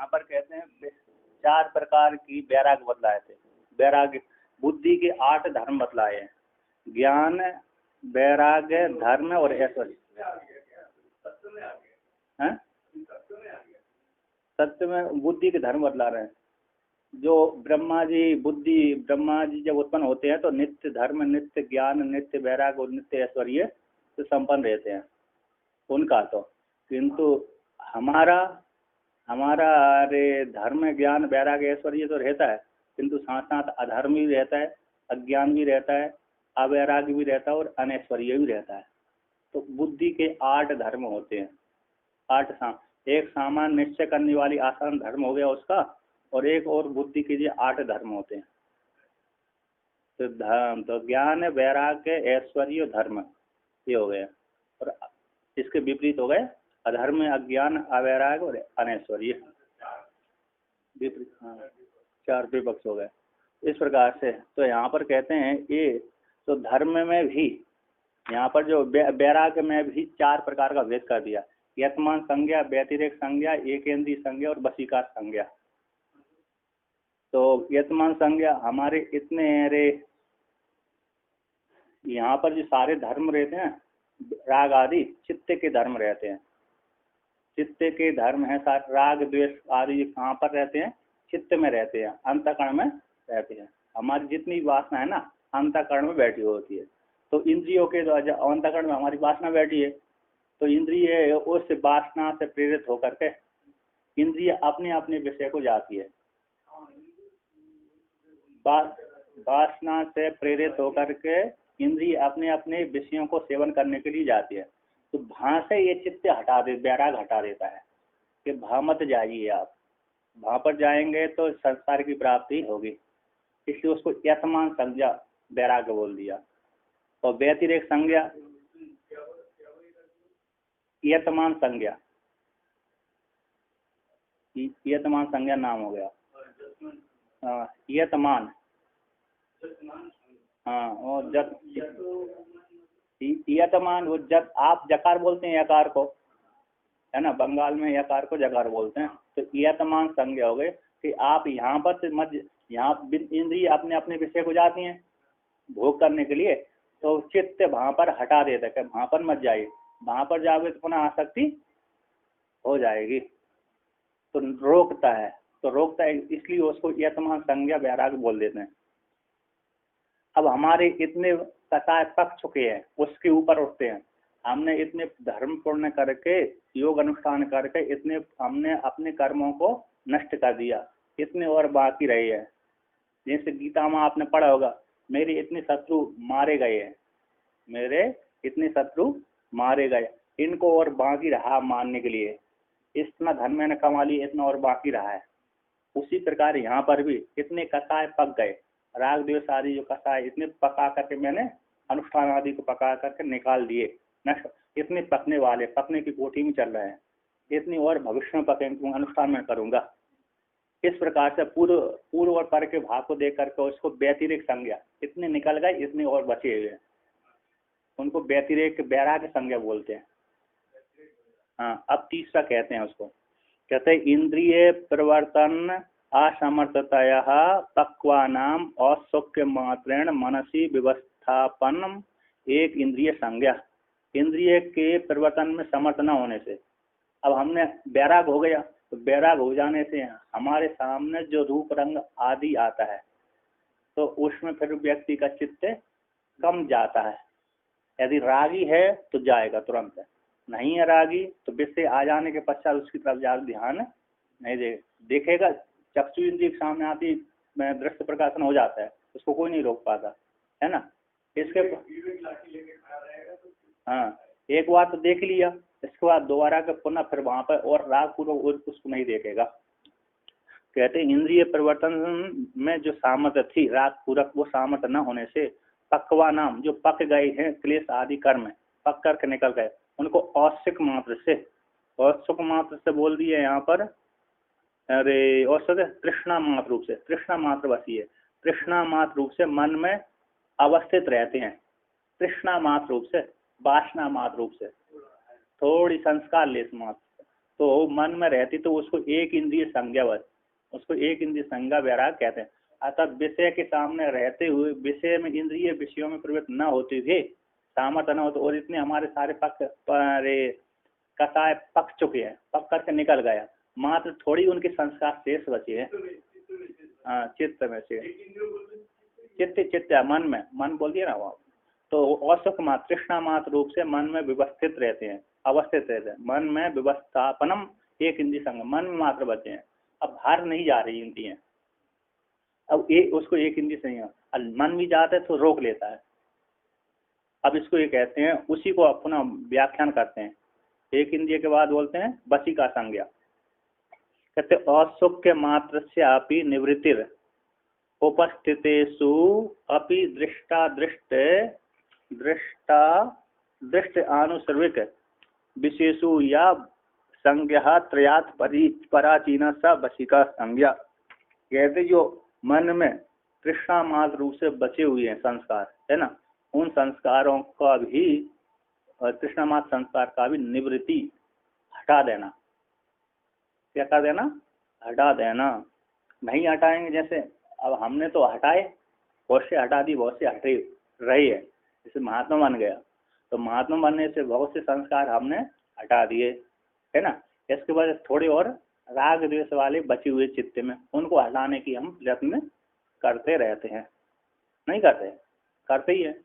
यहाँ पर कहते हैं 4 प्रकार की वैराग्य बतलाए थे। वैराग्य बुद्धि के 8 धर्म बतलाए हैं, ज्ञान, वैराग्य, धर्म और ऐश्वर्य। सत्य में बुद्धि के धर्म बतला रहे हैं। जो ब्रह्मा जी जब उत्पन्न होते हैं तो नित्य धर्म, नित्य ज्ञान, नित्य वैराग्य और नित्य ऐश्वर्य से संपन्न रहते हैं उनका। तो किंतु हमारा अरे धर्म, ज्ञान, वैराग्य, ऐश्वर्य तो रहता है, किंतु साथ साथ अधर्म भी रहता है, अज्ञान भी रहता है, अवैराग्य भी रहता है और अनैश्वर्य भी रहता है। तो बुद्धि के 8 धर्म होते हैं। 8 एक सामान्य निश्चय करने वाली आसान धर्म हो गया उसका, और एक और बुद्धि के लिए 8 धर्म होते हैं। तो धर्म तो ज्ञान, वैराग्य, ऐश्वर्य, धर्म ये हो गए, और इसके विपरीत हो गए अधर्म, अज्ञान, अवैराग्य और अनैश्वर्य। विपरीत, हाँ, 4 विपक्ष हो गए इस प्रकार से। तो यहाँ पर कहते हैं ये तो धर्म में भी यहाँ पर जो वैराग्य में भी 4 प्रकार का भेद कर दिया, यतमान संज्ञा, व्यतिरेक संज्ञा, एकेंद्रीय संज्ञा और वशीकार संज्ञा। तो यतमान संज्ञा हमारे इतने रे यहाँ पर जो सारे धर्म रहते हैं राग आदि चित्त के धर्म रहते हैं। चित्त के धर्म है सारे, राग द्वेष आदि कहाँ पर रहते हैं? चित्त में रहते हैं, अंतःकरण में रहते हैं। हमारी जितनी वासना है ना अंतःकरण में बैठी होती है। तो इंद्रियों के द्वारा अंतःकरण में हमारी वासना बैठी है, तो इंद्रिय उस वासना से प्रेरित होकर के इंद्रिय अपने अपने विषय को जाती है। वासना से प्रेरित होकर के इंद्रिय अपने अपने विषयों को सेवन करने के लिए जाती है। तो वहां से ये चित्त हटा दे, वैराग हटा देता है कि वहां मत जाइए आप, वहां पर जाएंगे तो संसार की प्राप्ति होगी। इसलिए उसको यतमान संज्ञा वैराग्य बोल दिया। और व्यतिरेक संज्ञा यतमान संज्ञा, यतमान संज्ञा नाम हो गया। यतमान, हाँ, और जब यतमान वो जब आप जकार बोलते हैं यकार को, है ना, बंगाल में यकार को जकार बोलते हैं। तो यतमान संज्ञा हो गए कि आप यहाँ पर से मत, यहाँ इंद्रिय अपने अपने विषय को जाती हैं भोग करने के लिए, तो चित्त वहां पर हटा देता है कि वहां पर मत जाइए, वहां पर जाओगे तो पुनः आसक्ति हो जाएगी। तो रोकता है, इसलिए उसको यतमान संज्ञा वैराग्य बोल देते हैं। अब हमारे इतने कसाय पक चुके हैं, उसके ऊपर उठते हैं। हमने इतने धर्म पूर्ण करके योग अनुष्ठान करके इतने हमने अपने कर्मों को नष्ट कर दिया, इतने और बाकी रहे हैं। जैसे गीता में आपने पढ़ा होगा, मेरे इतने शत्रु मारे गए हैं, मेरे इतने शत्रु मारे गए, इनको और बाकी रहा मारने के लिए। इतना धन मैंने कमा लिया, इतना और बाकी रहा है। उसी प्रकार यहाँ पर भी इतने कसाय पक गए, राग द्वेष आदि जो कसाय इतने पका करके मैंने अनुष्ठान आदि को पका करके निकाल दिए, नष्ट। इतने पकने वाले, पकने की कोठी में चल रहे हैं, इतनी और भविष्य में पकेंगे, अनुष्ठान में करूंगा। इस प्रकार से पूर्व और पर के भाव को देख करके उसको व्यतिरेक संज्ञा, इतने निकल गए इतने और बचे हुए, उनको व्यतिरेक वैराग्य संज्ञा बोलते हैं। हाँ, अब तीसरा कहते हैं उसको, कहते हैं इंद्रिय प्रवर्तन असमर्थतया पक्वानाम औत्सुक्य मात्रेण मनसी व्यवस्थापनम एक इंद्रिय संज्ञा। इंद्रिय के परिवर्तन में समर्थ न होने से, अब हमने वैराग हो गया, तो वैराग हो जाने से हमारे सामने जो रूप रंग आदि आता है तो उसमें फिर व्यक्ति का चित्त कम जाता है। यदि रागी है तो जाएगा तुरंत, नहीं है रागी तो विषय आ जाने के पश्चात उसकी तरफ ज्यादा ध्यान नहीं देखेगा। चक्षु इंद्रिय के सामने आती दृश्य प्रकाशन हो जाता है, उसको कोई नहीं रोक पाता, है ना। इसके हाँ, एक बार तो देख लिया, इसके बाद दोबारा के पुनः फिर वहां पर और राग पूर्वक उसको नहीं देखेगा। कहते हैं इंद्रिय परिवर्तन में जो सामर्थ्य थी राग पूरक, वो सामर्थ्य न होने से पक्वा नाम, जो पक गए हैं क्लेश आदि कर्म पक करके निकल गए, उनको औत्सुक मात्र से बोल दिए यहाँ पर। अरे औसत तृष्णा मात्र रूप से, तृष्णा मात्र बसी है, तृष्णा मात्र रूप से मन में अवस्थित रहते हैं, तृष्णा मात्र रूप से, वासना मात्र रूप से, थोड़ी संस्कार लेस मात्र। तो मन में रहती तो उसको एक इंद्रिय संज्ञा, बस उसको एक इंद्रिय संज्ञा वैराग कहते हैं। अतः विषय के सामने रहते हुए विषय में इंद्रिय विषयों में प्रवृत्त न होते हुए सामर्थ्य न हो, और इतने हमारे सारे पक्ष कसाय पक चुके हैं, पक करके निकल गया, मात्र थोड़ी उनके संस्कार शेष बचे हैं। हाँ, चित्त में से चित्त मन में, मन बोल दिया ना वो, तो औसक मात्र तृष्णा मात्र रूप से मन में व्यवस्थित रहते हैं, अवस्थित रहते हैं। मन में व्यवस्थापनम एक इंद्रिय संग, मन में मात्र बचे हैं, अब बाहर नहीं जा रही इंद्रियां, अब उसको एक इंद्रिय संग, मन भी जाता है तो रोक लेता है। अब इसको ये कहते हैं, उसी को अपना व्याख्यान करते हैं। एक इंद्रिय के बाद बोलते हैं बसी का संज्ञा, कहते असुख्य मात्र से अपि निवृत्तिर उपस्थितेषु अपि दृष्ट आनुसर्विक विशेषु या संज्ञा त्रयात् पराचीन स बसिका संज्ञा। कहते जो मन में तृष्णा मात्र रूप से बचे हुए हैं संस्कार, है ना, उन संस्कारों का भी, तृष्णा मात्र संस्कार का भी निवृत्ति हटा देना। क्या कर देना? हटा देना। नहीं हटाएंगे, जैसे अब हमने तो हटाए, बहुत से हटा दी, बहुत से हटे रहे हैं, जैसे महात्मा बन गया, तो महात्मा बनने से बहुत से संस्कार हमने हटा दिए, है ना। इसके बाद थोड़े और राग द्वेष वाले बचे हुए चित्त में, उनको हटाने की हम प्रयत्न करते रहते हैं। नहीं करते? करते ही है,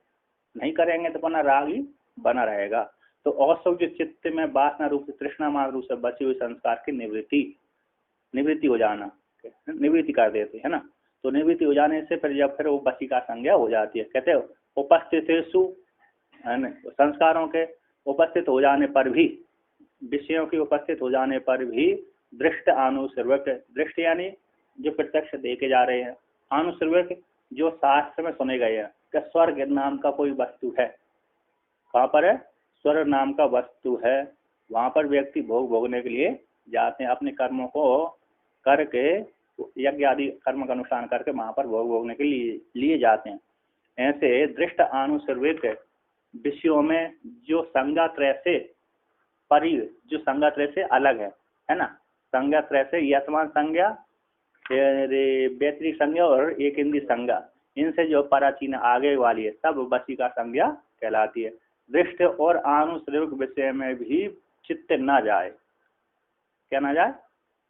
नहीं करेंगे तो अपना राग ही बना रहेगा। तो औसव जो चित्त में वासना रूप से तृष्णा मात्र रूप से बचे हुए संस्कार की निवृत्ति हो जाना, निवृत्ति कर देते है ना। तो निवृत्ति हो जाने से फिर वो बसी का संज्ञा हो जाती है। कहते हो उपस्थितेषु, संस्कारों के उपस्थित हो जाने पर भी, विषयों के उपस्थित हो जाने पर भी दृष्ट आनुसर्वक, दृष्ट यानी जो प्रत्यक्ष देखे जा रहे हैं, आनुसर्वक जो शास्त्र में सुने गए हैं कि स्वर्ग नाम का कोई वस्तु है। कहाँ पर है? स्वर्ग नाम का वस्तु है, वहां पर व्यक्ति भोगने के लिए जाते हैं, अपने कर्मों को करके, यज्ञ आदि कर्म का अनुष्ठान करके वहां पर भोगने के लिए जाते हैं। ऐसे दृष्ट आनुसर्विक विषयों में जो संज्ञा त्रय से परि, जो संज्ञा त्रय से अलग है ना, संज्ञा त्रय से यतमान संज्ञा, व्यतिरिक संज्ञा और एक इंद्रिय संज्ञा, इनसे जो पराचीन आगे वाली है सब बसी का संज्ञा कहलाती है। दृष्ट और आनुसर्विक विषय में भी चित्त न जाए, क्या ना जाए?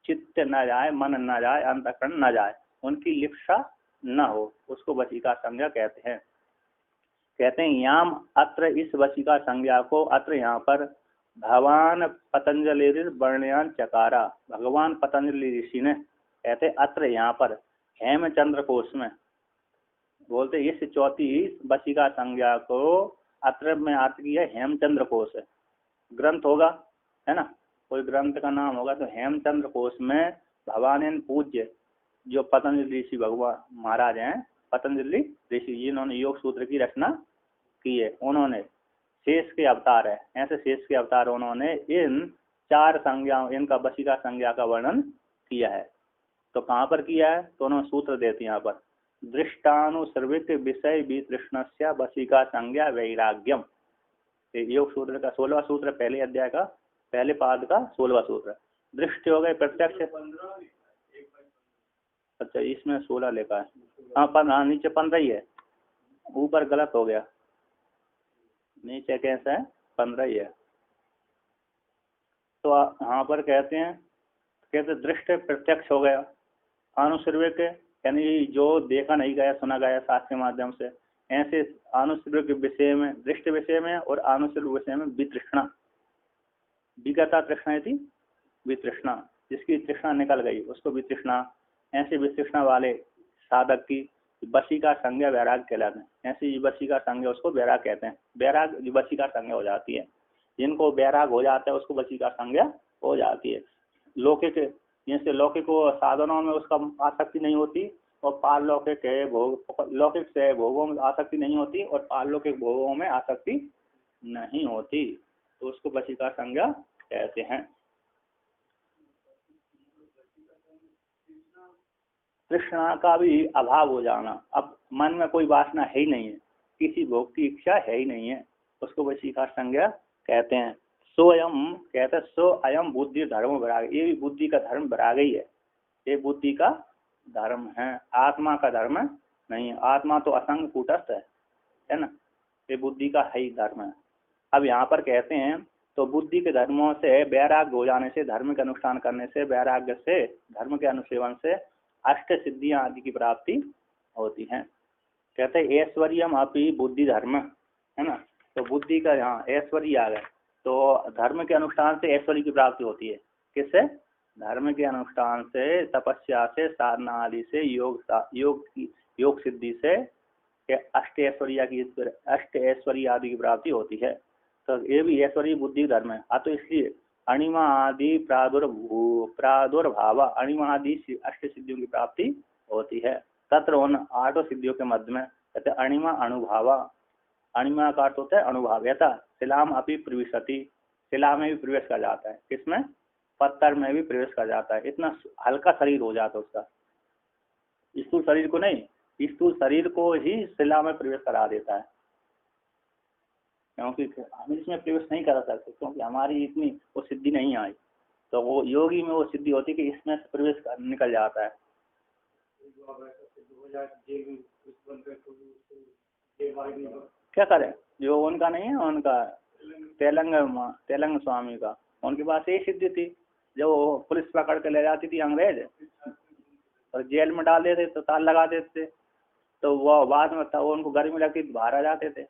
चित्त न जाए, मन न जाए, अंतःकरण न जाए, उनकी लिप्सा न हो, उसको वशिका संज्ञा कहते हैं। कहते हैं याम अत्र, इस वशिका संज्ञा को अत्र यहाँ पर भगवान पतंजलि वर्णयान चकारा, भगवान पतंजलि ऋषि ने, कहते अत्र यहाँ पर हेमचंद्र कोश में बोलते, इस चौथी वशिका संज्ञा को अत्र में अर्थ किया हेमचंद्र कोश है, ग्रंथ होगा, है ना, कोई ग्रंथ का नाम होगा, तो हेमचंद्र कोश में भगवान पूज्य जो पतंजलि ऋषि भगवान महाराज हैं, पतंजलि ऋषि, जिन्होंने योग सूत्र की रचना की है, उन्होंने शेष के अवतार है, ऐसे शेष के अवतार, उन्होंने इन चार संज्ञाओं, इनका वशिका संज्ञा का वर्णन किया है। तो कहाँ पर किया है? तो उन्होंने सूत्र देते हैं यहाँ पर, दृष्टानुसर्विक विषय वितृष्णस्य वशिका संज्ञा वैराग्यम। योग सूत्र का 16वां सूत्र, पहले अध्याय का पहले पाद का 16वां सूत्र। दृष्टि हो गए प्रत्यक्ष, अच्छा इसमें 16 लिखा है, हाँ नीचे 15 ही है, ऊपर गलत हो गया, नीचे कैसा है? 15 ही है। तो यहाँ पर कहते दृष्ट प्रत्यक्ष हो गया, आनुसर्विक यानी जो देखा नहीं गया, सुना गया शास्त्र के माध्यम से, ऐसे आनुसर्विक विषय में, दृष्ट विषय में और आनुसर्विक विषय में वितृष्णा, विगता तृष्णा थी, वितृष्णा, जिसकी तृष्णा निकल गई उसको वितृष्णा, ऐसे वितृष्णा वाले साधक की वशिका संज्ञा वैराग कहलाते हैं। ऐसी वशिका संज्ञा उसको वैराग कहते हैं, वैराग वशिका संज्ञा हो जाती है। जिनको वैराग हो जाता है उसको वशिका संज्ञा हो जाती है। लौकिक, जैसे लौकिक साधनों में उसका आसक्ति नहीं होती, और पारलौकिक भोग, लौकिक से भोगों में आसक्ति नहीं होती और पारलौकिक भोगों में आसक्ति नहीं होती, तो उसको वशिका संज्ञा कहते हैं। तृष्णा का भी अभाव हो जाना, अब मन में कोई वासना है ही नहीं है, किसी भोग की इच्छा है ही नहीं है, उसको वशिका संज्ञा कहते हैं। सोयम कहते सो अयम बुद्धि धर्म वैराग, ये भी बुद्धि का धर्म वैराग ही है, ये बुद्धि का धर्म है, आत्मा का धर्म नहीं है। आत्मा तो असंग कूटस्थ है ना, ये बुद्धि का है ही धर्म है। अब यहाँ पर कहते हैं तो बुद्धि के धर्मों से वैराग्य हो जाने से, धर्म के अनुष्ठान करने से, वैराग्य से, धर्म के अनुसेवन से अष्ट सिद्धियां आदि की प्राप्ति होती है। कहते हैं ऐश्वर्यम अपि बुद्धि धर्म, है ना, तो बुद्धि का यहाँ ऐश्वर्य आ गए, तो धर्म के अनुष्ठान से ऐश्वर्य की प्राप्ति होती है। किससे? धर्म के अनुष्ठान से, तपस्या से, साधना आदि से, योग सिद्धि से अष्ट ऐश्वर्य आदि की प्राप्ति होती है। तो ये भी ऐश्वर्य बुद्धि धर्म है। तो इसलिए अणिमा आदि प्रादुर्भाव, अणिमा आदि अष्ट सिद्धियों की प्राप्ति होती है। तत्र उन आठों सिद्धियों के मध्य में कहते अणिमा अनुभव, अणिमा का अर्थ होता है अनुभव। यथा शिलाम अपि प्रविशति, शिला में भी प्रवेश कर जाता है, किसमें? पत्थर में भी प्रवेश कर जाता है। इतना हल्का शरीर हो जाता है उसका, स्थूल शरीर को नहीं, स्थूल शरीर को ही शिला में प्रवेश करा देता है, क्योंकि हम इसमें प्रवेश नहीं करा सकते, क्योंकि हमारी इतनी वो सिद्धि नहीं आई। तो वो योगी में वो सिद्धि होती है कि इसमें से प्रवेश निकल जाता है। क्या करें, जो उनका नहीं है, उनका तेलंग स्वामी का, उनके पास यही सिद्धि थी। जब वो पुलिस पकड़ के ले जाती थी अंग्रेज और जेल में डाल देते तो ताल लगा देते, तो वो बाद में उनको गर्मी लगती तो बाहर आ जाते थे।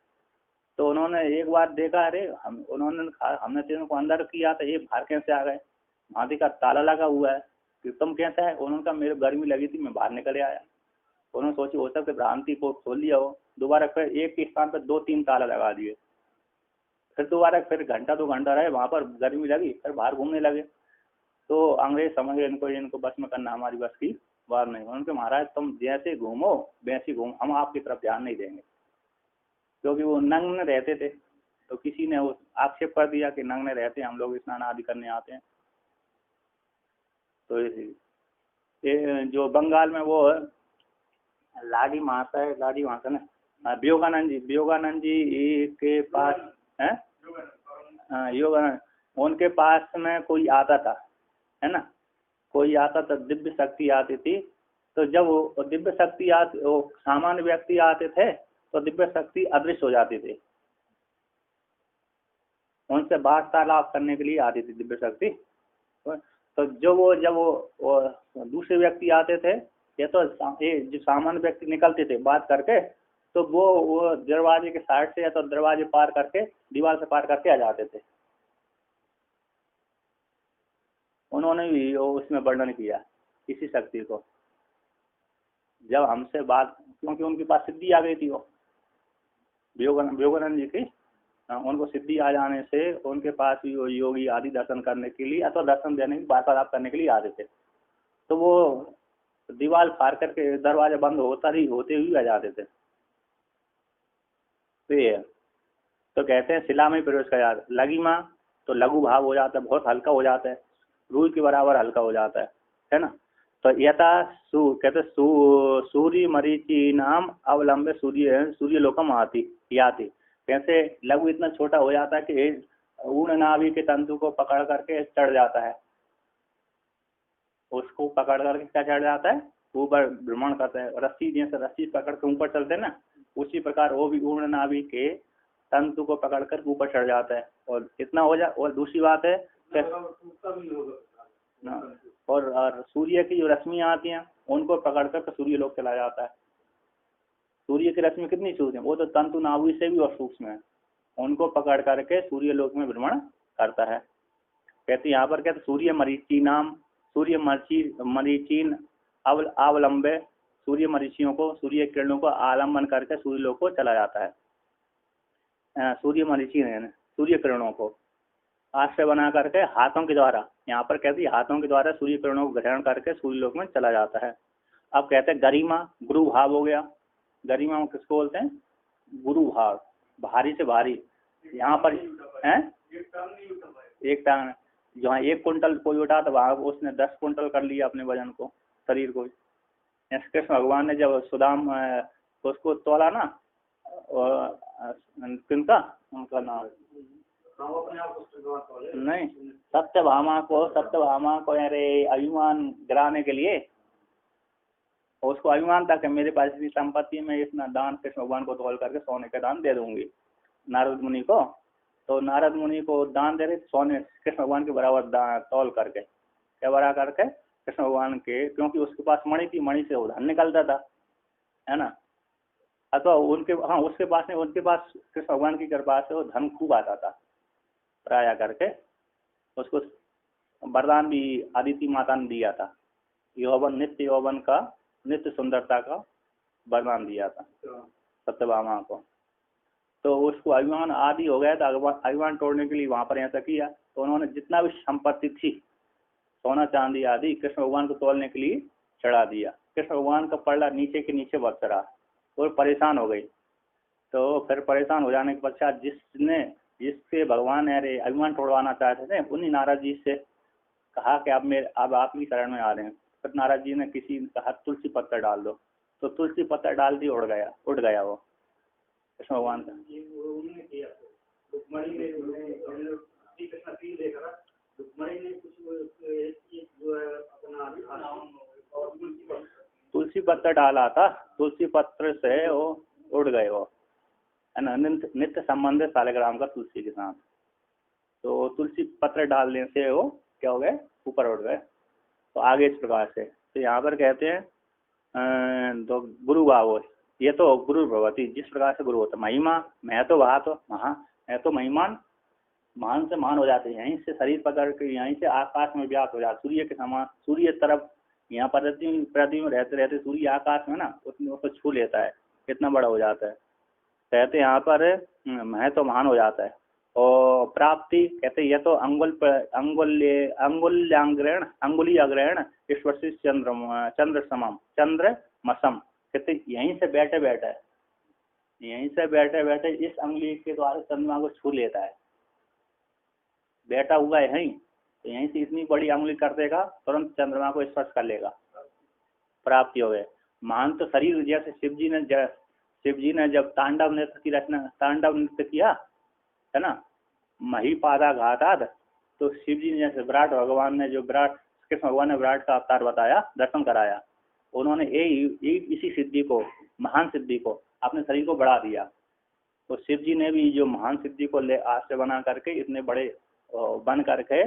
तो उन्होंने एक बार देखा, अरे हमने तो इनको अंदर किया था, ये बाहर कैसे आ गए, वहाँ का ताला लगा हुआ है, कि तुम कैसे है? उन्होंने कहा मेरे गर्मी लगी थी, मैं बाहर निकल आया। उन्होंने सोची हो सकता भ्रांति को खोल लिया हो, दोबारा फिर एक के स्थान पर 2-3 ताला लगा दिए, फिर दोबारा फिर घंटा 2 घंटा रहे वहाँ पर, गर्मी लगी, फिर बाहर घूमने लगे। तो अंग्रेज समझ गए इनको बस में करना हमारी बस की बात नहीं। उनके महाराज तुम जैसे घूमो वैसे घूमो, हम आपकी तरफ ध्यान नहीं देंगे, क्योंकि वो नग्न रहते थे। तो किसी ने वो आक्षेप कर दिया कि नग्न रहते हम लोग स्नान आदि करने आते हैं। तो ये जो बंगाल में वो लाडी माता है, लाडी माता ना, वियोगानंद जी के पास है, योगानंद, उनके पास में कोई आता था, है ना, कोई आता था, दिव्य शक्ति आती थी। तो जब वो दिव्य शक्ति आती, वो सामान्य व्यक्ति आते थे तो दिव्य शक्ति अदृश्य हो जाती थी, उनसे वार्तालाप करने के लिए आती थी दिव्य शक्ति। तो जब वो दूसरे व्यक्ति आते थे, या तो जो सामान्य व्यक्ति निकलते थे बात करके, तो वो दरवाजे के साइड से या तो दरवाजे पार करके, दीवार से पार करके आ जाते थे। उन्होंने भी उसमें वर्णन किया इसी शक्ति को। जब हमसे बात, क्योंकि उनके पास सिद्धि आ गई थी, वो वियोगानंद जी की, उनको सिद्धि आ जाने से उनके पास भी वो योगी आदि दर्शन करने के लिए अथवा दर्शन देने की वार्तालाप करने के लिए आते थे। तो वो दीवार फाड़ करके दरवाजा बंद होते हुए आ जाते थे। तो ये तो कहते हैं शिला में प्रवेश कर जाता है। लघिमा तो लघु भाव हो जाता है, बहुत हल्का हो जाता है, रूई के बराबर हल्का हो जाता है ना। तो यथा कहते सूर्य मरीचि नाम अवलंबे सूर्य लोकम आती याति। कैसे लघु इतना छोटा हो जाता है कि ऊर्ण नाभि के तंतु को पकड़ करके चढ़ जाता है, उसको पकड़ करके क्या चढ़ जाता है, ऊपर भ्रमण करता है। रस्सी जैसे रस्सी पकड़ के ऊपर चलते हैं ना, उसी प्रकार वो भी ऊर्ण नाभि के तंतु को पकड़ कर ऊपर चढ़ जाता है। और इतना हो जा, और दूसरी बात है और सूर्य की जो रश्मियां आती हैं उनको पकड़ कर सूर्य लोक चला जाता है। सूर्य की रश्मि कितनी सूक्ष्म है, वो तो तंतु नाभि से भी और सूक्ष्म है, उनको पकड़ करके सूर्य लोक में भ्रमण करता है। कहते यहाँ पर कहते सूर्य मरीचि नाम, सूर्य मरीचीन अवलंबे, सूर्य मरीचियों को, सूर्य किरणों को आलम्बन करके सूर्य लोक को चला जाता है। सूर्य मरीचि है, सूर्य किरणों को आश्रय बना करके हाथों के द्वारा, यहाँ पर कहते हैं हाथों के द्वारा सूर्य किरणों को ग्रहण करके सूर्य लोक में चला जाता है। अब कहते हैं गरिमा, गुरु भाव हो गया। गरिमा किसको बोलते हैं? गुरु भाव, भारी से भारी। यहाँ पर है एक टांग, जहाँ 1 कुंटल कोई उठा तो वहाँ उसने 10 कुंटल कर लिया अपने वजन को, शरीर को। कृष्ण भगवान ने जब सुदाम उसको तोला ना, किनका उनका नाम नहीं, सत्यभामा को अरे अभिमान गिराने के लिए उसको अभिमान था कि मेरे पास इतनी संपत्ति में इतना दान कृष्ण भगवान को तौल करके सोने का दान दे दूंगी नारद मुनि को। तो नारद मुनि को दान दे रहे सोने कृष्ण भगवान के बराबर तौल करके, क्या बड़ा करके कृष्ण भगवान के, क्योंकि उसके पास मणि थी, मणि से वो धन निकलता था, है ना। अथवा उनके हाँ उसके पास नहीं, उनके पास कृष्ण भगवान की कृपा से वो धन खूब आता था प्राया करके। उसको वरदान भी आदिति माता ने दिया था, यौवन नित्य यौवन का, नित्य सुंदरता का वरदान दिया था सत्यभामा को। तो उसको अभिमान आदि हो गया था, अभिमान तोड़ने के लिए वहां पर ऐसा किया। तो उन्होंने जितना भी संपत्ति थी सोना चांदी आदि कृष्ण भगवान को तोलने के लिए चढ़ा दिया। कृष्ण भगवान का पल्ला नीचे के नीचे बढ़ता रहा और परेशान हो गई। तो फिर परेशान हो जाने के पश्चात जिससे भगवान अरे अभिमान तोड़वाना चाहते थे उन्हीं नारद जी से कहा कि अब आप ही शरण में आ रहे हैं। फिर नारद जी ने किसी ने कहा तुलसी पत्थर डाल दो, तो तुलसी पत्थर डाल दी, उड़ गया वो कृष्ण भगवान का। तुलसी पत्थर डाला था, तुलसी पत्र से वो उड़ गए वो, है ना, नित्य संबंध है शालिग्राम का तुलसी के साथ। तो तुलसी पत्र डालने से वो क्या हो गए, ऊपर उड़ गए। तो आगे इस प्रकार से, तो यहाँ पर कहते हैं तो गुरु भाव, ये तो गुरु भगवती, जिस प्रकार से गुरु होता महिमा, मैं तो वहा तो महा, मैं तो महिमान, महान से महान हो जाते हैं। यहीं से शरीर पकड़ के यहीं से आकाश में व्याप्त हो जाते, सूर्य के समान, सूर्य तरफ यहाँ पृथ्वी में रहते रहते सूर्य आकाश में ना उसको छू लेता है, कितना बड़ा हो जाता है। कहते यहाँ पर मैं तो महान हो जाता है। और प्राप्ति कहते ये तो अंगुली अग्रहण ईश्वर चंद्र समम चंद्र मसम, कहते यहीं से बैठे बैठे इस अंगुली के द्वारा चंद्रमा को छू लेता है, बैठा हुआ है यहीं, तो यहीं से इतनी बड़ी अंगुली कर देगा, तुरंत चंद्रमा को स्पर्श कर लेगा, प्राप्ति हो गए। महान तो शरीर, जैसे शिव जी ने जब तांडव नृत्य किया है ना, महिपादा घाताद, तो शिव जी ने जैसे विराट कृष्ण भगवान ने विराट का अवतार बताया, दर्शन कराया, उन्होंने इसी सिद्धि को, महान सिद्धि को, अपने शरीर को बढ़ा दिया। तो शिव जी ने भी जो महान सिद्धि को आश्रय बना करके इतने बड़े बन करके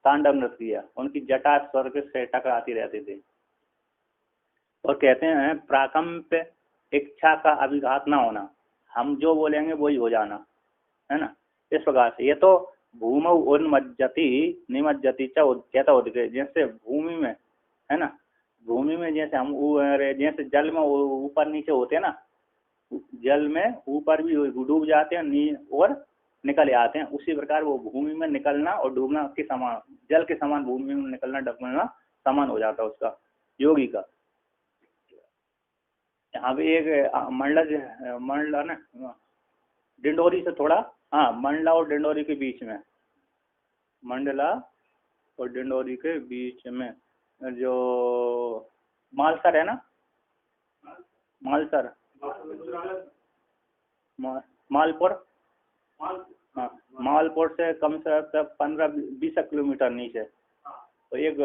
तांडव नृत्य किया, उनकी जटा स्वर्ग से टकराती रहती थी। और कहते हैं प्राकंप इच्छा का अभिघात ना होना, हम जो बोलेंगे वही हो जाना, है ना। इस प्रकार से ये तो भूमौ उन्मज्जति निमज्जति च कहता होते, जैसे भूमि में, है ना, भूमि में जैसे हम जैसे जल में ऊपर नीचे होते हैं ना, जल में ऊपर भी डूब जाते हैं और निकल आते हैं, उसी प्रकार वो भूमि में निकलना और डूबना के समान, जल के समान भूमि में निकलना डूबना समान हो जाता है उसका, योगी का। यहाँ पे एक मंडला ना डिंडोरी से थोड़ा, हाँ, मंडला और डिंडोरी के बीच में, मंडला और डिंडोरी के बीच में जो मालसर है ना, मालसर, मालपुर, हाँ, मालपुर से कम से कम 15-20 किलोमीटर नीचे। तो एक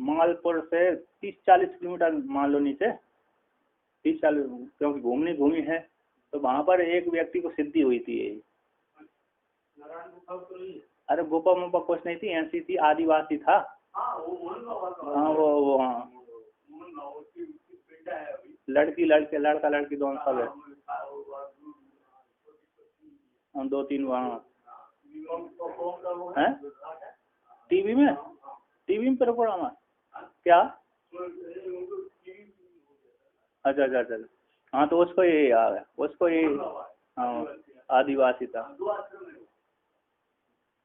मालपुर से 30-40 किलोमीटर मान लो नीचे, 30-40, क्योंकि घूमी है। तो वहां पर एक व्यक्ति को सिद्धि हुई थी। अरे गुफा मुफा कुछ नहीं थी, ऐसी थी, आदिवासी था। हाँ वो हाँ, लड़का लड़की दोनों सब है, 2-3 वहाँ है। टीवी में प्रोग्राम क्या? अच्छा। हाँ, तो उसको ये हाँ, आदिवासी था।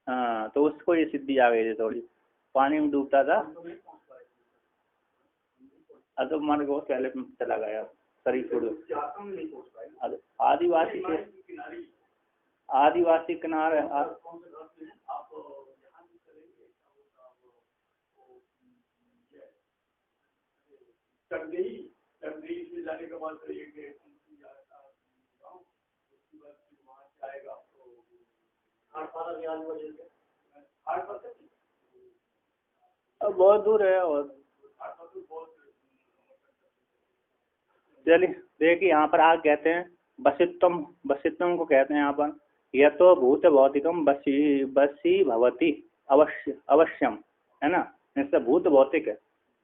हाँ, तो उसको ये सिद्धि आ गई थी, थोड़ी पानी में डूबता था, तो मन को पहले चला गया शरीर छोड़। आदिवासी किनारे अब बहुत दूर है। और चलिए देखिए यहाँ पर आगे कहते हैं वसित्वम, वसित्वम को कहते हैं यहाँ पर यह तो भूत भौतिकम बसी बसी भवती अवश्य अवश्यम, है ना। जैसे भूत भौतिक है,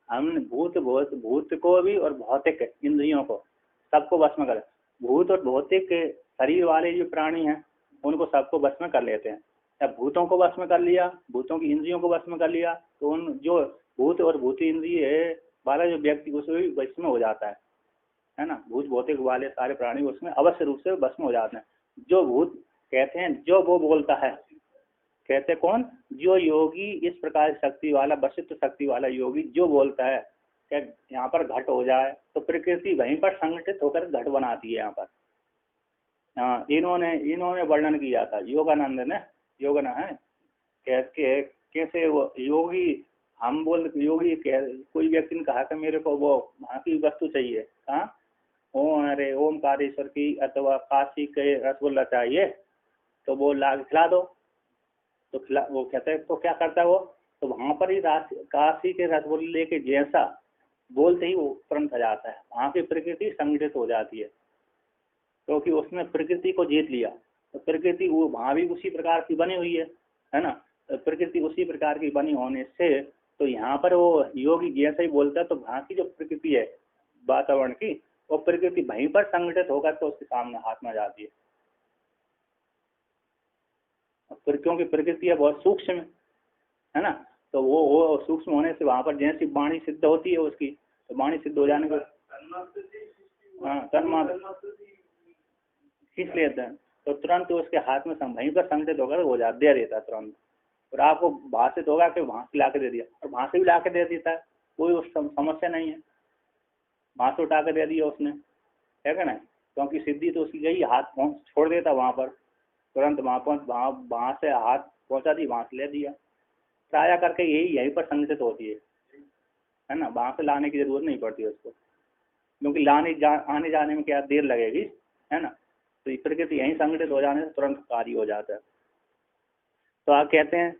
हमने भूत को भी और भौतिक इंद्रियों को सबको वश में कर, भूत और भौतिक शरीर वाले जो प्राणी हैं उनको सबको वश में कर लेते हैं। जब भूतों को वश में कर लिया, भूतों की इंद्रियों को वश में कर लिया, तो उन जो भूत और भूत इंद्रिय वाला जो व्यक्ति उसमें भी वश में हो जाता है ना। भूत भौतिक वाले सारे प्राणी उसमें अवश्य रूप से वश में हो जाते हैं। जो भूत कहते हैं जो वो बोलता है, कहते कौन, जो योगी इस प्रकार शक्ति वाला वशिष्ठ शक्ति वाला योगी जो बोलता है क्या यहाँ पर घट हो जाए, तो प्रकृति वहीं पर संगठित होकर घट बनाती है यहाँ पर। हाँ, इन्होंने वर्णन किया था योगानंद ने, योगना है कैसे वो योगी, हम बोल योगी कोई व्यक्ति ने कहा कि मेरे को वो वहाँ की वस्तु चाहिए, हाँ अरे ओमकारेश्वर की अथवा काशी के रसगुल्ला चाहिए, तो वो ला खिला दो, तो खिला, वो कहते हैं तो क्या करता है वो, तो वहाँ पर ही काशी के रसगुल्ले के जैसा बोलते ही वो तुरंत आ जाता है। वहाँ की प्रकृति संगठित हो जाती है क्योंकि उसने प्रकृति को जीत लिया। तो प्रकृति वो वहाँ भी उसी प्रकार की बनी हुई है ना। तो प्रकृति उसी प्रकार की बनी होने से तो यहाँ पर वो योगी जैसे ही बोलता है तो वहाँ की जो प्रकृति है वातावरण की, वो प्रकृति वहीं पर संगठित होकर तो उसके सामने हाथ में आ जाती है। क्योंकि प्रकृति है बहुत सूक्ष्म है ना, तो वो सूक्ष्म होने से वहाँ पर जैसी वाणी सिद्ध होती है उसकी, तो वाणी सिद्ध हो जाने को हाँ तन्मात्र खींच लेते हैं, तो तुरंत उसके हाथ में वहीं पर संगठित होकर वो दे देता है तुरंत। और आपको भाषित होगा कि वहाँ से ला के दे दिया, और वहाँ से भी ला के दे देता है, कोई उस समस्या नहीं है, वहाँ से उठा के दे दिया उसने, है क्या ना। क्योंकि सिद्धि तो उसकी गई, हाथ पहुँच छोड़ देता वहाँ पर, तुरंत वहाँ से हाथ पहुँचा दी, वहाँ से ले दिया। प्राय करके यहीं पर संगठित होती है ना, वहाँ से लाने की जरूरत नहीं पड़ती उसको, क्योंकि आने जाने में क्या देर लगेगी, है ना। तो इस प्रकृति यहीं संगठित हो जाने से तुरंत कार्य हो जाता है। तो आप कहते हैं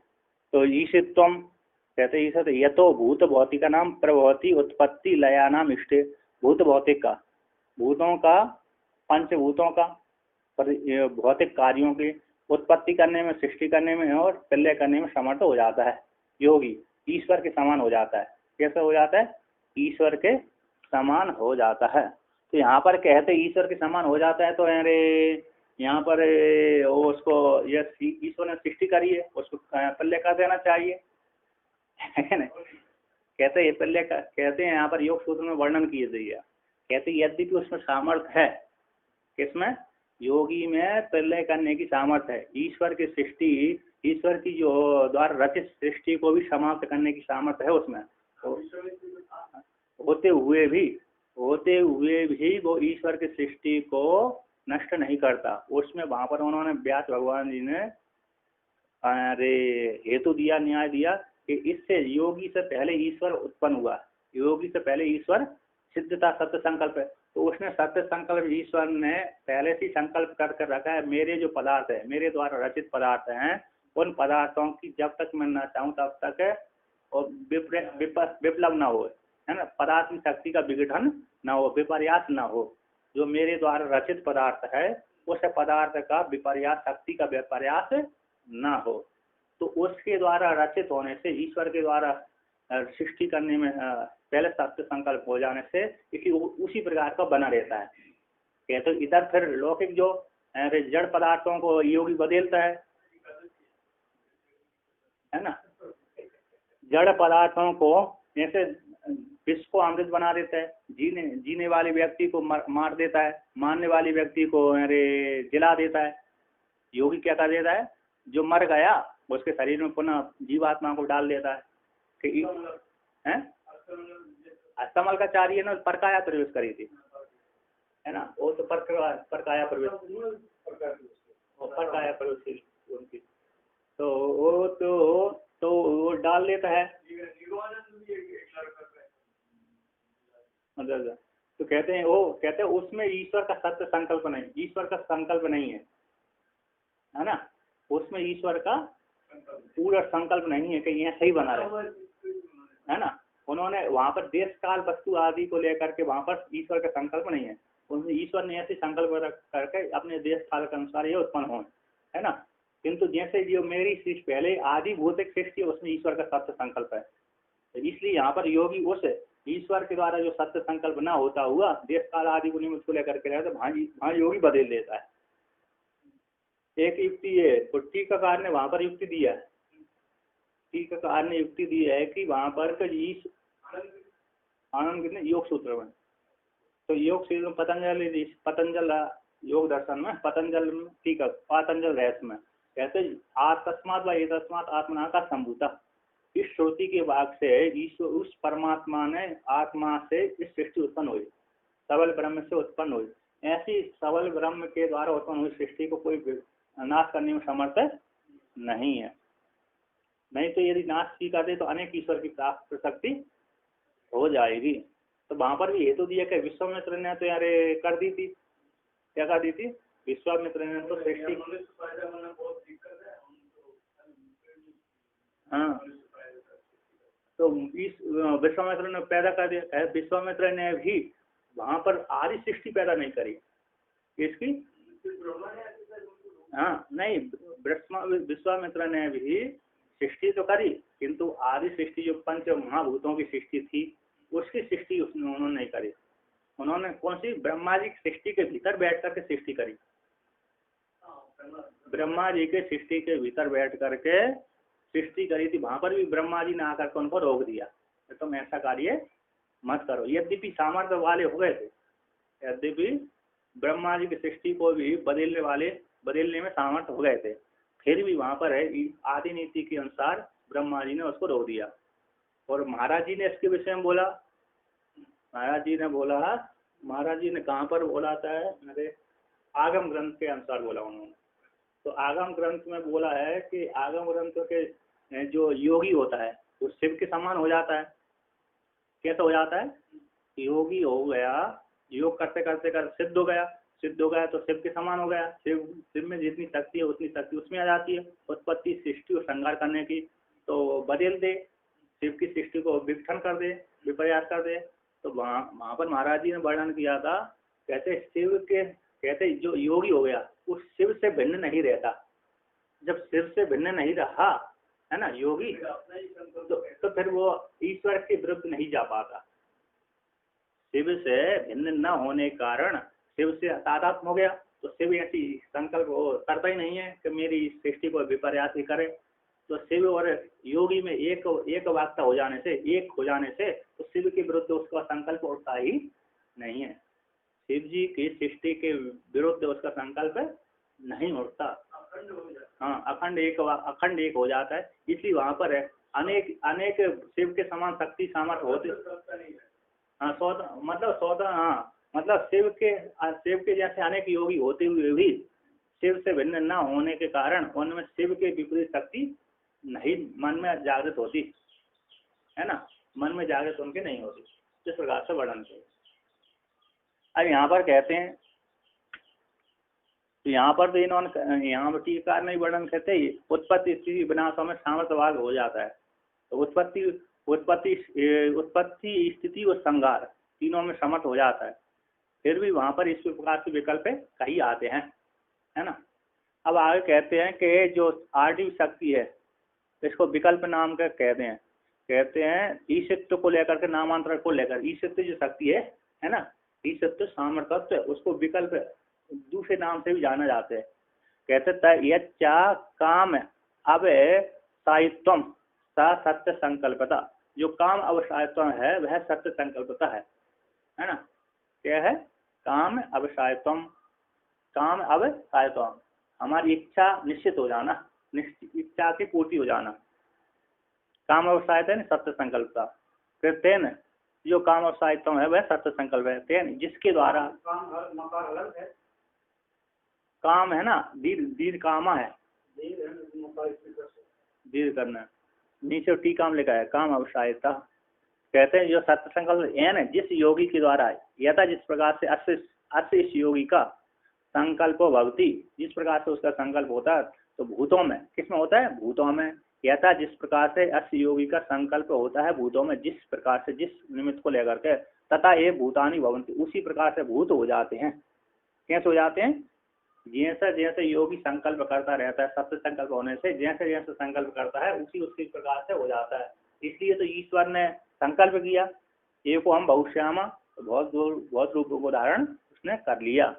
तो ईशित्वम कहते हैं ईशत यह तो भूत भौतिक का नाम प्रभवती उत्पत्ति लया नाम इष्टे, भूत भौतिक का, भूतों का, पंचभूतों का, भौतिक कार्यों की उत्पत्ति करने में, सृष्टि करने में और प्रलय करने में समर्थ हो जाता है योगी, ईश्वर के समान हो जाता है। कैसे हो जाता है, ईश्वर के समान हो जाता है। तो यहाँ पर कहते ईश्वर के समान हो जाता है, तो अरे यहाँ पर उसको ईश्वर ने सृष्टि करी है, उसको प्रलय कर देना चाहिए, है ना। कहते हैं प्रलय का, कहते हैं यहाँ पर योग सूत्र में वर्णन किए दिया, कहते यद्यपि उसमें सामर्थ्य है, किसमें, योगी में प्रलय करने की सामर्थ्य है। ईश्वर की सृष्टि, ईश्वर की जो द्वारा रचित सृष्टि को भी समाप्त करने की सामर्थ्य है उसमें, तो होते हुए भी वो ईश्वर की सृष्टि को नष्ट नहीं करता। उसमें वहां पर उन्होंने व्यास भगवान जी ने अरे हेतु दिया, न्याय दिया कि इससे योगी से पहले ईश्वर उत्पन्न हुआ, योगी से पहले ईश्वर सिद्ध था, सत्य संकल्प है। तो उसने सत्य संकल्प, ईश्वर ने पहले से संकल्प कर रखा है, मेरे जो पदार्थ है, मेरे द्वारा रचित पदार्थ हैं, उन पदार्थों की जब तक मैं ना चाहूँ तब तक और विप्लव न हो, है ना, पदार्थ की शक्ति का विघटन न हो, विपर्यास न हो। जो मेरे द्वारा रचित पदार्थ है उस पदार्थ का विपर्यास, शक्ति का विपर्यास न हो। तो उसके द्वारा रचित होने से, ईश्वर के द्वारा सृष्टि करने में पहले सत्य संकल्प हो जाने से इसी उसी प्रकार का बना रहता है। तो इधर फिर लौकिक जो जड़ पदार्थों को योगी बदलता है ना, जड़ पदार्थों को जैसे विष को अमृत बना देता है, जीने वाले व्यक्ति को मार देता है, मारने वाले व्यक्ति को जिला देता है। योगी क्या कर देता है, जो मर गया उसके शरीर में पुनः जीवात्मा को डाल देता है। अस्तमल का चार्य ने परकाया प्रवेश करी थी, है ना, वो तो परकाया प्रवेश उनकी, तो वो डाल देता है। तो कहते हैं उसमें ईश्वर का सत्य संकल्प नहीं, ईश्वर का संकल्प नहीं है, है ना, उसमें ईश्वर का पूरा संकल्प नहीं है कि यह सही बना रहे, है ना। उन्होंने वहां पर देश काल वस्तु आदि को लेकर के वहां पर ईश्वर का संकल्प नहीं है। उनमें ईश्वर ने ऐसे संकल्प करके अपने देश काल के अनुसार ये उत्पन्न हो, है ना। किंतु जैसे जो मेरी सृष्टि पहले आदि भौतिक सृष्टि उसमें ईश्वर का सत्य संकल्प है, तो इसलिए यहाँ पर योगी उस ईश्वर के द्वारा जो सत्य संकल्प ना होता हुआ देश काल आदि को निमित्त को लेकर के रहता, वहाँ योगी बदल देता है। एक युक्ति है तो टीकाकार ने वहां पर युक्ति दिया है, टीकाकार ने युक्ति दी है कि वहां पर आनंद ने योग सूत्र में, तो योग सूत्र पतंजल योग दर्शन में पतंजल टीका पातंजल रहस्य में कहते तस्मात् व एतस्मात् आत्मना का संभूता, इस श्रुति के वाक से ईश्वर उस परमात्मा ने आत्मा से इस सृष्टि उत्पन्न हुई, सबल ब्रह्म से उत्पन्न हुई। ऐसी सबल ब्रह्म के द्वारा उत्पन्न हुई सृष्टि को कोई नाश करने में समर्थ नहीं है। नहीं तो यदि नाश की कर दे तो अनेक ईश्वर की प्राप्त शक्ति हो जाएगी। तो वहां पर भी हेतु दिया कि विश्वामित्र ने तो यार कर दी थी, क्या कर दी थी, विश्वामित्र ने तो सृष्टि, हाँ, तो इस विश्वामित्र ने पैदा कर दिया। विश्वामित्र ने भी वहां पर आदि सृष्टि पैदा नहीं करी इसकी, हाँ नहीं, विश्वामित्र ने भी सृष्टि तो करी किंतु आदि सृष्टि जो पंच महाभूतों की सृष्टि थी उसकी सृष्टि उन्होंने नहीं करी। उन्होंने कौन सी, ब्रह्मा जी की सृष्टि के भीतर बैठ करके सृष्टि करी, ब्रह्मा जी के सृष्टि के भीतर बैठ करके सृष्टि करी थी। वहां पर भी ब्रह्मा जी ने आकर के उनको रोक दिया, तुम ऐसा कार्य मत करो। यद्यपि सामर्थ्य वाले हो गए थे, यद्यपि ब्रह्मा जी की सृष्टि को भी बदलने में सामर्थ्य हो गए थे, फिर भी वहां पर है आदि नीति के अनुसार ब्रह्मा जी ने उसको रोक दिया। और महाराज जी ने इसके विषय में बोला, महाराज जी ने कहाँ पर बोला था, अरे आगम ग्रंथ के अनुसार बोला उन्होंने। तो आगम ग्रंथ में बोला है कि आगम ग्रंथ के जो योगी होता है वो शिव के समान हो जाता है। कैसे हो जाता है, योगी हो गया, योग करते करते सिद्ध हो गया तो शिव के समान हो गया। शिव में जितनी शक्ति है उतनी शक्ति उसमें आ जाती है, उत्पत्ति सृष्टि और संहार करने की। तो बदल दे, शिव की सृष्टि को विघटन कर दे, विपर्यास कर दे। तो वहां पर महाराज जी ने वर्णन किया था, कहते जो योगी हो गया वो शिव से भिन्न नहीं रहता। जब शिव से भिन्न नहीं रहा है ना योगी, तो फिर वो ईश्वर के विरुद्ध नहीं जा पाता। शिव से भिन्न न होने के कारण शिव से तादात्म्य हो गया, तो शिव ऐसी संकल्प करता ही नहीं है कि मेरी सृष्टि को विपर्यास ही करे। तो शिव और योगी में एक वाक्ता हो जाने से तो शिव के विरुद्ध उसका संकल्प उठता ही नहीं है। शिव जी की सृष्टि के विरुद्ध उसका संकल्प नहीं उठता, हाँ, अखंड एक हो जाता है। इसलिए वहां पर है अनेक शिव के समान शक्ति सामर्थ्य होते, हाँ, मतलब शिव के जैसे अनेक योगी होते हुए भी शिव से भिन्न न होने के कारण उनमें शिव के विपरीत शक्ति नहीं मन में जागृत होती है ना, मन में जागृत उनके नहीं होती। इस प्रकार से वर्णन किया। अब यहाँ पर कहते हैं, तो यहाँ पर तो इन्होंने यहाँ पर टीकाकार नहीं वर्णन करते ही उत्पत्ति स्थिति विनाश में सामर्थ्य भाग हो जाता है। तो उत्पत्ति स्थिति और संहार तीनों में समर्थ हो जाता है। फिर भी वहां पर इस प्रकार के विकल्प कहीं आते हैं, है ना। अब आगे कहते हैं कि जो आर्थिक शक्ति है इसको विकल्प नाम का कहते हैं ईशित्व को लेकर के, नामांतरण को लेकर। ईशित्व जो शक्ति है ना, ईशित्व सामर्थ्य, उसको विकल्प दूसरे नाम से भी जाना जाता है। कहते यच्चा काम अवसायित्वम सा सत्य संकल्पता, जो काम अवसायित्व है वह सत्य संकल्पता है ना। क्या है, काम अवसायित्वम, हमारी इच्छा निश्चित हो जाना, इच्छा की पूर्ति हो जाना, काम अवसायित है सत्य संकल्पता। फिर तेन, जो काम अवसायित्व है वह सत्य संकल्प है। तेन, जिसके द्वारा काम है ना, दीर्घ कामा है, दीर्घ करना, नीचे टी काम लिखा है, काम अवसायिता। कहते हैं जो सत्य संकल्प है जिस योगी के द्वारा यथा जिस प्रकार से अर्थ इस योगी का संकल्पो भवति, जिस प्रकार से उसका संकल्प होता है। तो भूतों में, किसमें होता है? भूतों में। कहता जिस प्रकार से अस्य योगी का संकल्प होता है भूतों में, जिस प्रकार से, जिस निमित्त को लेकर के, तथा ये भूतानी भवंती, उसी प्रकार से भूत हो जाते हैं। कैसे हो जाते हैं? जैसे जैसे योगी संकल्प करता रहता है, सत्य संकल्प होने से जैसे जैसे संकल्प करता है उसी उसी प्रकार से हो जाता है। इसलिए तो ईश्वर ने संकल्प किया, एको हम बहुश्यामा, तो बहुत रूपों को धारण उसने कर लिया।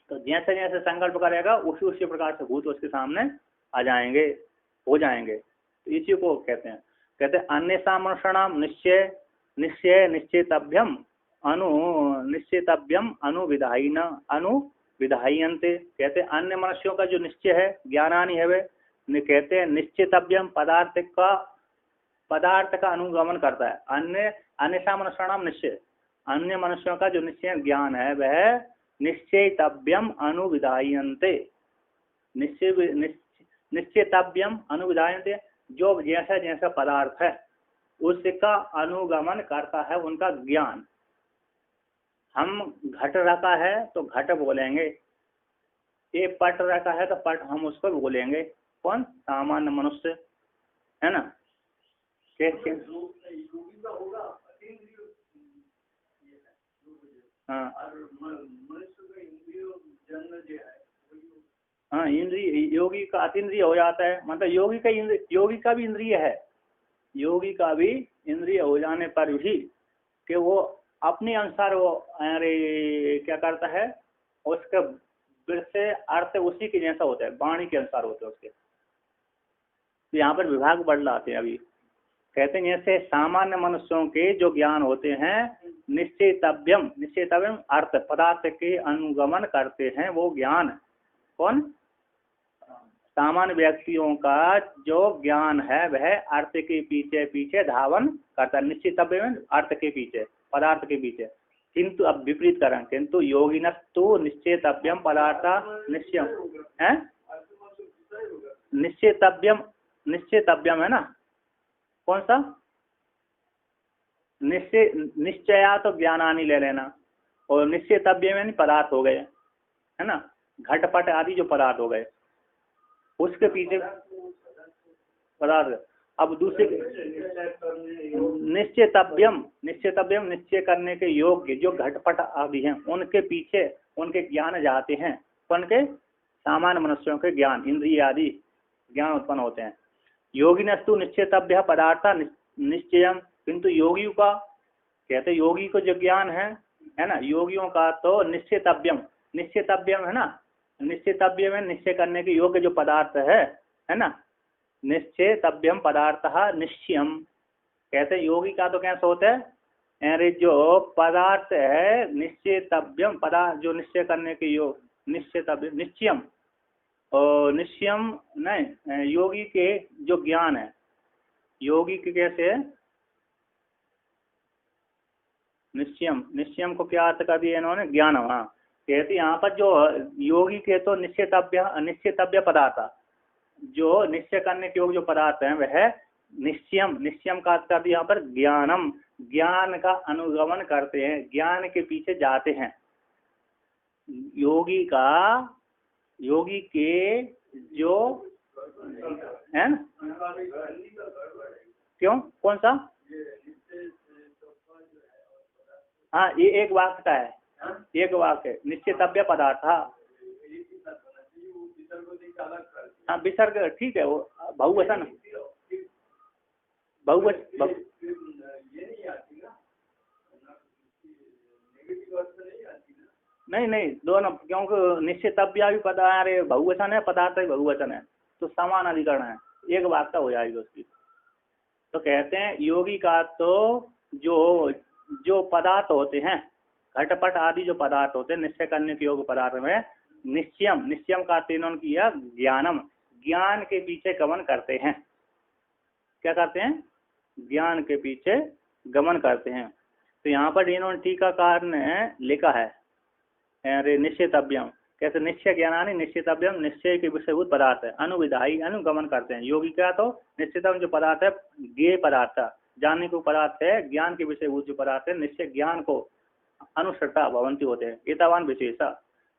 तो जैसे जैसे संकल्प करेगा उसी उसी प्रकार से भूत उसके सामने आ जाएंगे, हो जाएंगे। तो इसी को कहते हैं। कहते हैं अन्य सामर्षणाम निश्चय निश्चय निश्चेतभ्यम अनुविधायन्ते। कहते हैं अन्य मनुष्यों का जो निश्चय है, ज्ञानानि है वे, कहते हैं निश्चितभ्यम, पदार्थ का अनुगमन करता है। अन्य सामर्षणाम निश्चय, अन्य मनुष्यों का जो निश्चय ज्ञान है वह निश्चेतभ्यम अनुविधायन्ते, निश्चेतभ्यम अनुविधायन्ते, जो जैसा जैसा पदार्थ है उसका अनुगमन करता है उनका ज्ञान। हम घट रखा है तो घट बोलेंगे, ये पट रखा है तो पट हम उसको बोलेंगे। कौन? सामान्य मनुष्य, है ना। कैसे? हाँ हाँ, इंद्रिय योगी का अतीन्द्रिय हो जाता है। मतलब योगी का भी इंद्रिय है, योगी का भी इंद्रिय हो जाने पर भी कि वो अपने अनुसार वो अरे क्या करता है, उसका से अर्थ उसी के जैसा होता है, वाणी के अनुसार होते हैं उसके। तो यहाँ पर विभाग बढ़ लाते हैं। अभी कहते हैं जैसे सामान्य मनुष्यों के जो ज्ञान होते हैं निश्चेतव्यम अर्थ पदार्थ के अनुगमन करते हैं वो ज्ञान। कौन? सामान्य व्यक्तियों का जो ज्ञान है वह अर्थ के पीछे पीछे धावन करता है। निश्चितव्यम अर्थ के पीछे, पदार्थ के पीछे। किंतु अब विपरीत करें, किंतु योगिनस्तु निश्चेतव्यम पदार्थ निश्चय है, निश्चेतव्यम है ना। कौन सा? निश्चया तो ज्ञानानि ले लेना, और निश्चेतव्य में पदार्थ हो गए, है ना। घटपट आदि जो पदार्थ हो गए उसके पीछे पदार्थ। अब दूसरे निश्चेतव्यम निश्चय करने के योग्य जो घटपट आदि हैं उनके पीछे उनके ज्ञान जाते हैं। उनके सामान्य मनुष्यों के ज्ञान, इंद्रिय आदि ज्ञान उत्पन्न होते हैं। योगिनस्तु निश्चेतव्य पदार्थ निश्चयम, किंतु योगियों का, कहते योगी को जो ज्ञान है ना, योगियों का तो निश्चेतव्यम है ना। निश्चेतव्य में निश्चय करने के योग्य जो पदार्थ है ना, निश्चेतव्यम पदार्थ निश्चयम। कहते योगी का तो कैसे होता है, अरे जो पदार्थ है निश्चेतव्यम पदार्थ जो निश्चय करने के योग, निश्चेतव्य निश्चयम, और निश्चयम नहीं, योगी के जो ज्ञान है, योगी के कैसे निश्चयम को क्या अर्थ कर दिया इन्होंने? ज्ञान। हाँ, कहते यहाँ पर जो योगी के तो निश्चेतव्य पदार्थ, जो निश्चय करने के योग जो पदार्थ हैं वह निश्चयम का अर्थ कर दिया यहाँ पर ज्ञानम, ज्ञान का अनुगमन करते हैं, ज्ञान के पीछे जाते हैं। योगी के जो है ना, क्यों? कौन सा? हाँ, ये एक वाक्य का है, एक वाक्य निश्चितव्य पदार्थ। हाँ विसर्ग ठीक है, वो बहुवचन नहीं दोनों, क्योंकि निश्चितव्य भी पता है, अरे बहुवचन है, पदार्थ भी बहुवचन है, तो समान अधिकरण है, एक वाक्य हो जाएगी उसकी। तो कहते हैं योगी का तो जो पदार्थ होते हैं, घटपट आदि जो पदार्थ होते हैं निश्चय करने के योग पदार्थ में निश्चयम का तीनों किया ज्ञानम, ज्ञान के पीछे गमन करते हैं। क्या करते हैं? ज्ञान के पीछे गमन करते हैं। तो यहाँ पर इन्होंने टीकाकार ने लिखा है अरे निश्चितव्यम, कैसे निश्चय ज्ञानानि निश्चितव्यम, निश्चय के विषयभूत पदार्थ है, अनुविधायी अनुगमन करते हैं। योगी का तो निश्चितम जो पदार्थ है, ज्ञेय पदार्थ जानने को पदार्थ है, ज्ञान के विषयभूत जो पदार्थ है, निश्चय ज्ञान को अनुसृता भवंती होते हैं। एतावान विशेषा,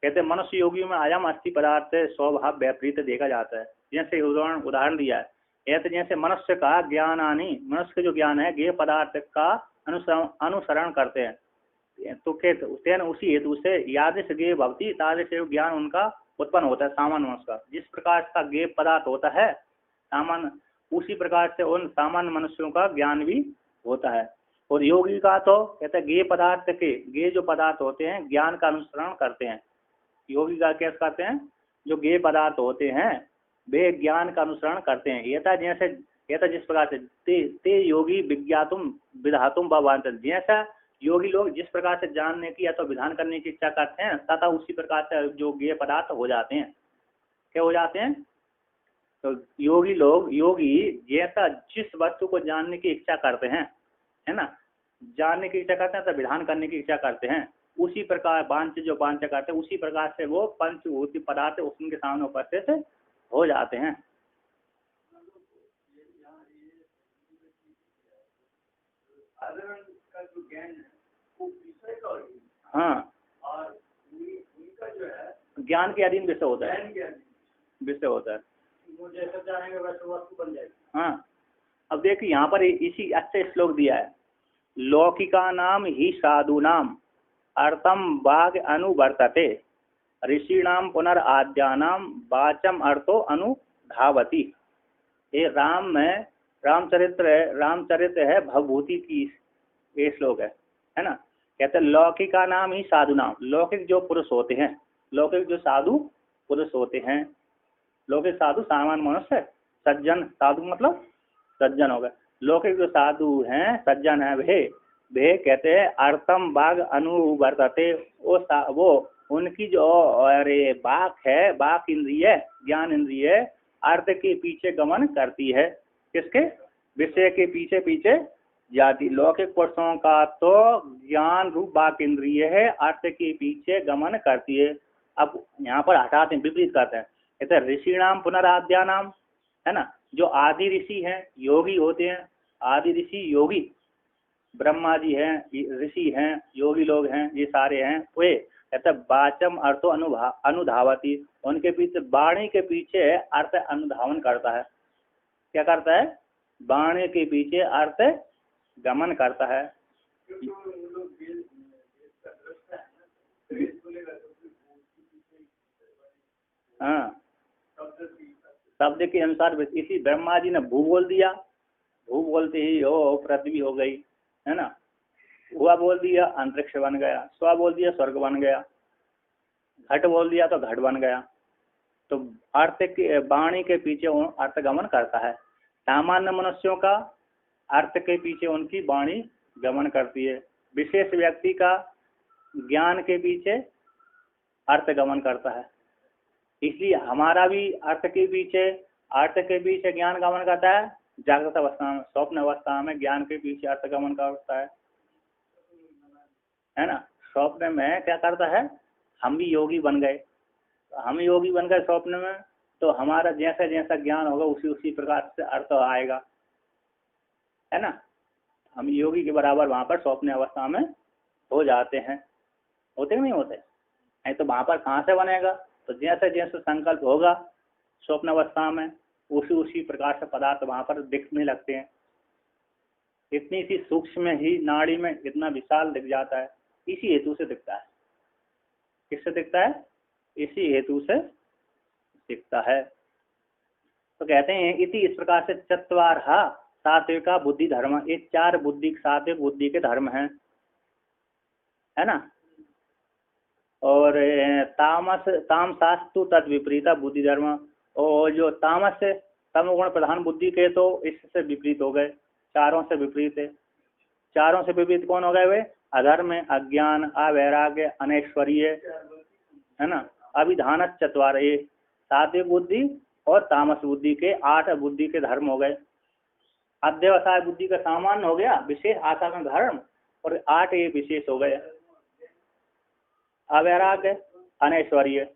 कहते हैं मनुष्य योगियों में अयम अस्थि पदार्थ स्वभाव विपरीत देखा जाता है। जैसे उदाहरण दिया है, ऐसे जैसे मनुष्य का ज्ञान आनी, मनुष्य का जो ज्ञान है ज्ञेय पदार्थ का अनुसरण करते हैं, तो कहते उसी हेतु से यादृश ज्ञेय भवती तादृश ज्ञान उनका उत्पन्न होता है सामान्य मनुष्य का। जिस प्रकार का ज्ञेय पदार्थ होता है सामान्य, उसी प्रकार से उन सामान्य मनुष्यों का ज्ञान भी होता है। और योगी का तो कहते हैं ज्ञेय पदार्थ के, ज्ञेय जो पदार्थ होते हैं ज्ञान का अनुसरण करते हैं। योगी का कैसे करते हैं, जो ज्ञेय पदार्थ होते हैं वे ज्ञान का अनुसरण करते हैं। यथा जिस प्रकार से ते योगी विज्ञातुम विधातुम भवांत, जैसा योगी लोग जिस प्रकार से जानने की या तो विधान करने की इच्छा करते हैं तथा उसी प्रकार से जो ज्ञेय पदार्थ हो जाते हैं। क्या हो जाते हैं, तो योगी जैसा जिस वस्तु को जानने की इच्छा करते हैं, है ना, जानने की इच्छा करते हैं तो विधान करने की इच्छा करते हैं, उसी प्रकार जो वांछा करते हैं उसी प्रकार से वो पंचभूति पदार्थ उनके सामने उपस्थित हो जाते हैं। हाँ, ज्ञान के अधीन विषय होता है, विषय होता है। हाँ, अब देखिए यहाँ पर इसी अच्छे श्लोक दिया है, लौकिका नाम ही साधु नाम अर्थम बाघ अनुवर्तते ऋषिणाम पुनराद्यानाम वाचम अर्थो अनुधावती। ये रामचरित्र है भवभूति की ये श्लोक है ना। कहते हैं लौकिका नाम ही साधु नाम, लौकिक जो पुरुष होते हैं, लौकिक जो साधु पुरुष होते हैं, लौकिक साधु सामान्य मनुष्य, सज्जन साधु मतलब सज्जन हो गए। लौकिक जो साधु हैं सज्जन है वे कहते हैं अर्थम बाघ अनुवर्तते, वो उनकी जो अरे बाघ है, बाघ इंद्रिय ज्ञान इंद्रिय अर्थ के पीछे गमन करती है, किसके विषय के पीछे पीछे जाती। लौकिक पुरुषों का तो ज्ञान रूप बाघ इंद्रिय है, अर्थ के पीछे गमन करती है। अब यहाँ पर हटाते हैं, विपरीत करते हैं, कहते हैं ऋषिणाम पुनराद्या नाम, है ना, जो आदि ऋषि हैं योगी होते हैं, आदि ऋषि योगी ब्रह्मा जी हैं, ऋषि हैं, योगी लोग हैं, ये सारे हैं। वे कहते वाचम अर्थो अनुधावती, उनके पीछे वाणी के पीछे अर्थ अनुधावन करता है। क्या करता है, वाणी के पीछे अर्थ गमन करता है। हाँ, शब्द के अनुसार इसी ब्रह्मा जी ने भू बोल दिया, भू बोलते ही हो पृथ्वी हो गई, है ना, हुआ बोल दिया अंतरिक्ष बन गया, स्व बोल दिया स्वर्ग बन गया, घट बोल दिया तो घट बन गया। तो अर्थ के वाणी के पीछे अर्थ गमन करता है। सामान्य मनुष्यों का अर्थ के पीछे उनकी वाणी गमन करती है, विशेष व्यक्ति का ज्ञान के पीछे अर्थ गमन करता है। इसलिए हमारा भी अर्थ के पीछे ज्ञान गमन करता है जागृत अवस्था में, स्वप्न अवस्था में ज्ञान के पीछे अर्थ गमन करता है ना। स्वप्न में क्या करता है, हम भी योगी बन गए, हम योगी बन गए स्वप्न में, तो हमारा जैसा जैसा ज्ञान होगा उसी प्रकार से अर्थ आएगा, है ना। हम योगी के बराबर वहां पर स्वप्न अवस्था में हो जाते हैं, होते नहीं होते, नहीं तो वहां पर कहाँ से बनेगा। तो जैसे जैसे संकल्प होगा स्वप्न अवस्था में उसी प्रकार से पदार्थ वहां पर दिखने लगते हैं। इतनी सी सूक्ष्म ही नाड़ी में इतना विशाल दिख जाता है, इसी हेतु से दिखता है। किससे दिखता है, इसी हेतु से दिखता है। तो कहते हैं इति, इस प्रकार से चत्वारहा सात्विका बुद्धि धर्म, ये चार बुद्धि सात्विक बुद्धि के धर्म हैं, है ना। और तामसास्तु तद विपरीता बुद्धि धर्म, और जो तामस से तमोगुण प्रधान बुद्धि के तो इससे विपरीत हो गए, चारों से विपरीत है। चारों से विपरीत कौन हो गए वे, अधर्म, अज्ञान, अवैराग्य, अनैश्वर्य, है ना, अभिधान चतवार, ये सात्विक बुद्धि और तामस बुद्धि के 8 बुद्धि के धर्म हो गए। अध्यवसाय बुद्धि का सामान्य हो गया विशेष आचरण धर्म, और 8 ये विशेष हो गए। अवैराग्य, अनैश्वर्य,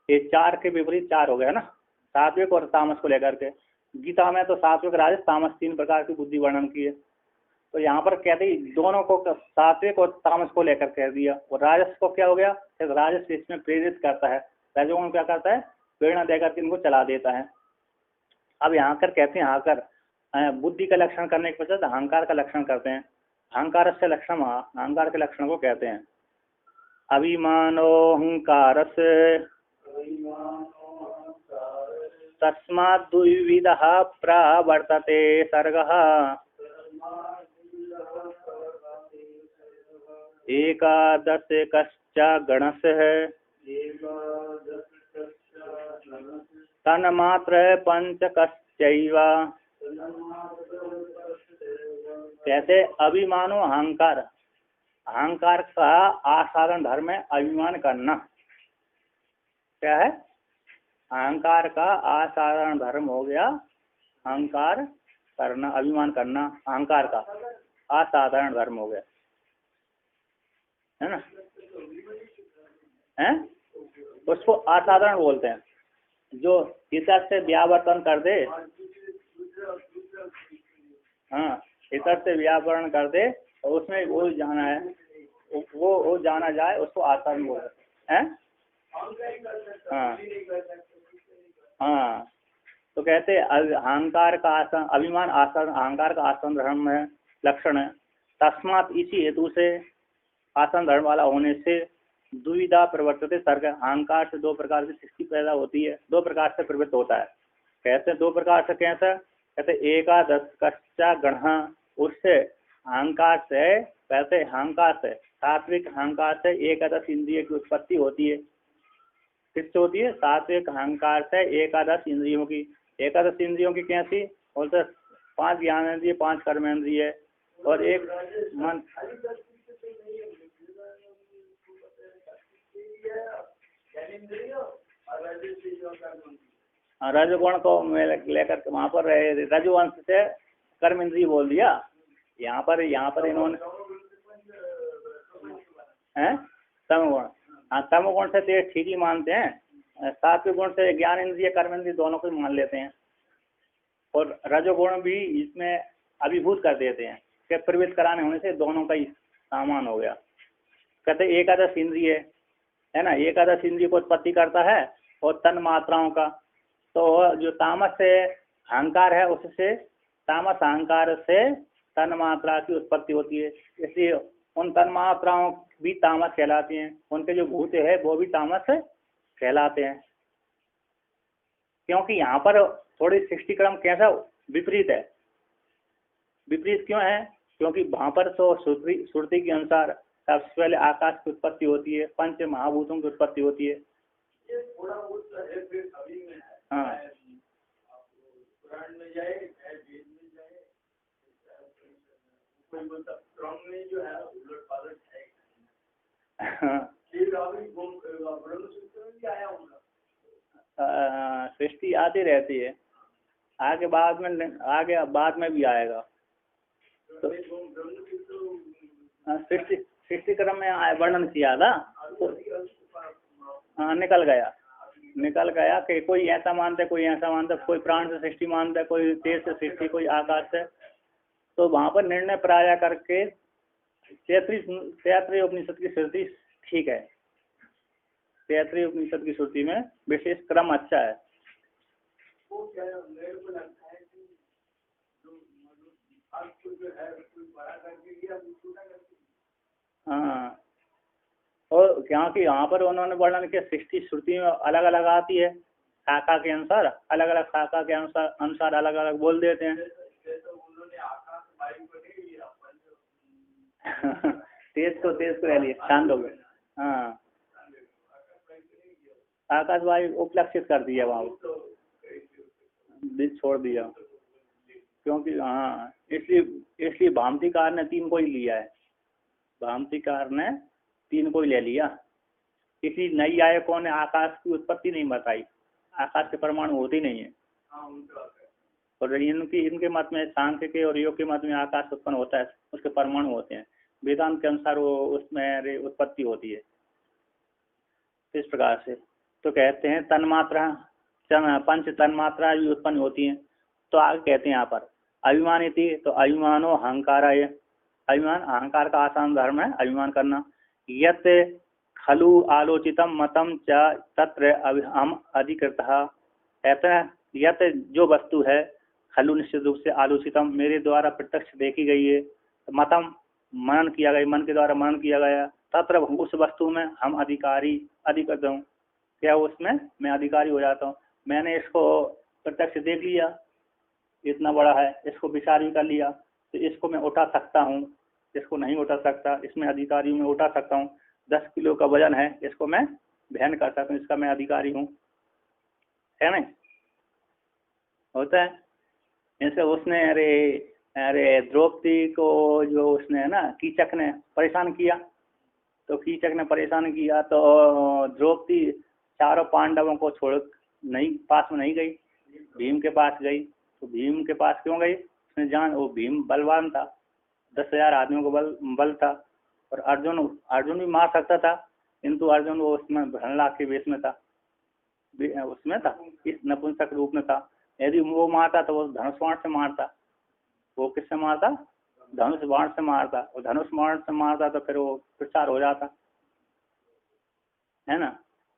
ये 4 के विपरीत 4 हो गए ना, सात्विक और तामस को लेकर के। गीता में तो सात्विक राजस तामस 3 प्रकार की बुद्धि वर्णन की है। तो यहाँ पर कहते ही दोनों को सात्विक और तामस को लेकर कह दिया। और राजस को क्या हो गया, राजस इसमें प्रेरित करता है, रजोगुण क्या करता है, प्रेरणा देकर इनको चला देता है। अब यहाँ कर कहते हैं आकर बुद्धि का लक्षण करने के पश्चात अहंकार का लक्षण करते हैं। अहंकार से लक्षण, अहंकार के लक्षण को कहते हैं अभिमानो अहंकार तस्मात् द्विविधः प्रवर्तते सर्गः एकादशकश्च गणस्य तन्मात्रः पंचकश्चैव। कहते अभिमानो अहंकार, अहंकार का आसाधारण धर्म है अभिमान करना। क्या है, अहंकार का असाधारण धर्म हो गया अहंकार करना, अभिमान करना अहंकार का असाधारण धर्म हो गया, है ना। है उसको असाधारण बोलते हैं, जो इतर से व्यावर्तन कर दे, हाँ इतर से व्यावरण कर दे और उसमें वो जाना है, वो जाना जाए उसको असाधारण बोलते हैं। हाँ हाँ, तो कहते अहंकार का आसन, अभिमान आसन, अहंकार का आसन धर्म है, लक्षण है। तस्मात इसी हेतु से आसन धर्म वाला होने से दुविधा प्रवर्तित सर्ग, अहंकार से दो प्रकार की सृष्टि पैदा होती है, दो प्रकार से प्रवृत्त होता है। कहते दो प्रकार से, कैसे कहते एकादश कच्चा गण, उससे अहंकार से, कहते अहंकार से, सात्विक अहंकार से एकादश इंद्रिय की उत्पत्ति होती है। किससे होती है, सात्विक अहंकार से एकादश इंद्रियों की। एकादश इंद्रियों की कैसी बोलते, 5 ज्ञानेंद्रिय, 5 कर्मेंद्रिय और एक मन। रजगुण को लेकर वहां पर रजवंश से कर्म इंद्रिय बोल दिया। यहाँ पर इन्होंने है तमगुण, हाँ तमगुण से तो ठीक ही मानते हैं, सात्विक गुण से ज्ञान इंद्रिय कर्म इंद्रिय दोनों को मान लेते हैं, और रजोगुण भी इसमें अभिभूत कर देते हैं कि प्रवृत्त कराने होने से दोनों का ही सामान हो गया। कहते एकादश इंद्रिय है ना, एकादश इंद्रिय को उत्पत्ति करता है और तन मात्राओं का। तो जो तामस से अहंकार है उससे, तामस अहंकार से तन मात्रा की उत्पत्ति होती है, इसलिए उन तन मात्राओं भी तामस कहलाती हैं, उनके जो भूत है वो भी तामस कहलाते हैं। क्योंकि यहाँ पर थोड़ी सृष्टि क्रम कैसा विपरीत है। विपरीत क्यों है, क्योंकि वहाँ पर तो श्रुति के अनुसार सबसे पहले आकाश की उत्पत्ति होती है, पंच महाभूतों की उत्पत्ति होती है। हाँ सृष्टि आती रहती है, आगे बाद में भी आएगा। तो सृष्टि क्रम में वर्णन किया था, तो हाँ निकल गया कि कोई ऐसा मानता है, कोई ऐसा मानता है, कोई प्राण से सृष्टि मानता है, कोई तेज से सृष्टि, कोई आकाश से। तो वहाँ पर निर्णय प्राय करके 33 उपनिषद की श्रुति ठीक है, 33 उपनिषद की श्रुति में विशेष क्रम अच्छा है। हाँ, और क्योंकि यहाँ पर उन्होंने वर्णन किया सृष्टि श्रुति में अलग अलग आती है, शाखा के अनुसार अलग अलग, शाखा के अनुसार अलग अलग बोल देते हैं। तेज को रह लिए, शांत हो गए। हाँ आकाश वायु उपलक्षित कर दिया, वहाँ बीच छोड़ दिया, क्योंकि हाँ इसलिए भामतीकार ने 3 को ही लिया है, भामतीकार ने 3 को ही ले लिया। किसी नई आयकों ने आकाश की उत्पत्ति नहीं बताई, आकाश के परमाणु होते नहीं है। और इनके मत में, सांख्य के और योग के मत में आकाश उत्पन्न होता है, उसके परमाणु होते हैं। वेदांत के अनुसार वो उसमें उत्पत्ति होती है। इस प्रकार से तो कहते हैं तन्मात्रा, पंच तन्मात्रा भी उत्पन्न होती हैं। तो आगे कहते हैं यहाँ पर अभिमानी थी, तो अभिमानो अहंकार है। अभिमान अहंकार का आसान धर्म है, अभिमान करना। यत खलु आलोचितम मतम च तत्र हम अधिकृतः। ऐसा यत जो वस्तु है, खलु निश्चित रूप से, आलोचितम मेरे द्वारा प्रत्यक्ष देखी गई है, मतम मनन किया गया, मन के द्वारा मनन किया गया, तत्र उस वस्तु में हम अधिकारी अधिकृत हूँ। क्या उसमें मैं अधिकारी हो जाता हूँ। मैंने इसको प्रत्यक्ष देख लिया, इतना बड़ा है, इसको विचार भी कर लिया, तो इसको मैं उठा सकता हूँ, इसको नहीं उठा सकता, इसमें अधिकारी में उठा सकता हूँ। 10 किलो का वजन है, इसको मैं वहन कर सकता हूँ, इसका मैं अधिकारी हूँ, है नहीं, होता है। जैसे उसने अरे अरे द्रौपदी को जो उसने है ना कीचक ने परेशान किया, तो कीचक ने परेशान किया तो द्रौपदी चारों पांडवों को छोड़ नहीं पास में नहीं गई, भीम के पास गई। तो भीम के पास क्यों गई, उसने जान, वो भीम बलवान था, 10,000 आदमियों को बल था, और अर्जुन भी मार सकता था, किंतु अर्जुन वो उसमें भ्रमलाक के वेश में था, उसमें था, इस नपुंसक रूप में था। यदि वो मारता तो वो धनुष बाण से मारता। वो किससे मारता, धनुष बाण से मारता, और धनुष बाण से मारता तो फिर वो प्रचार हो जाता, है ना।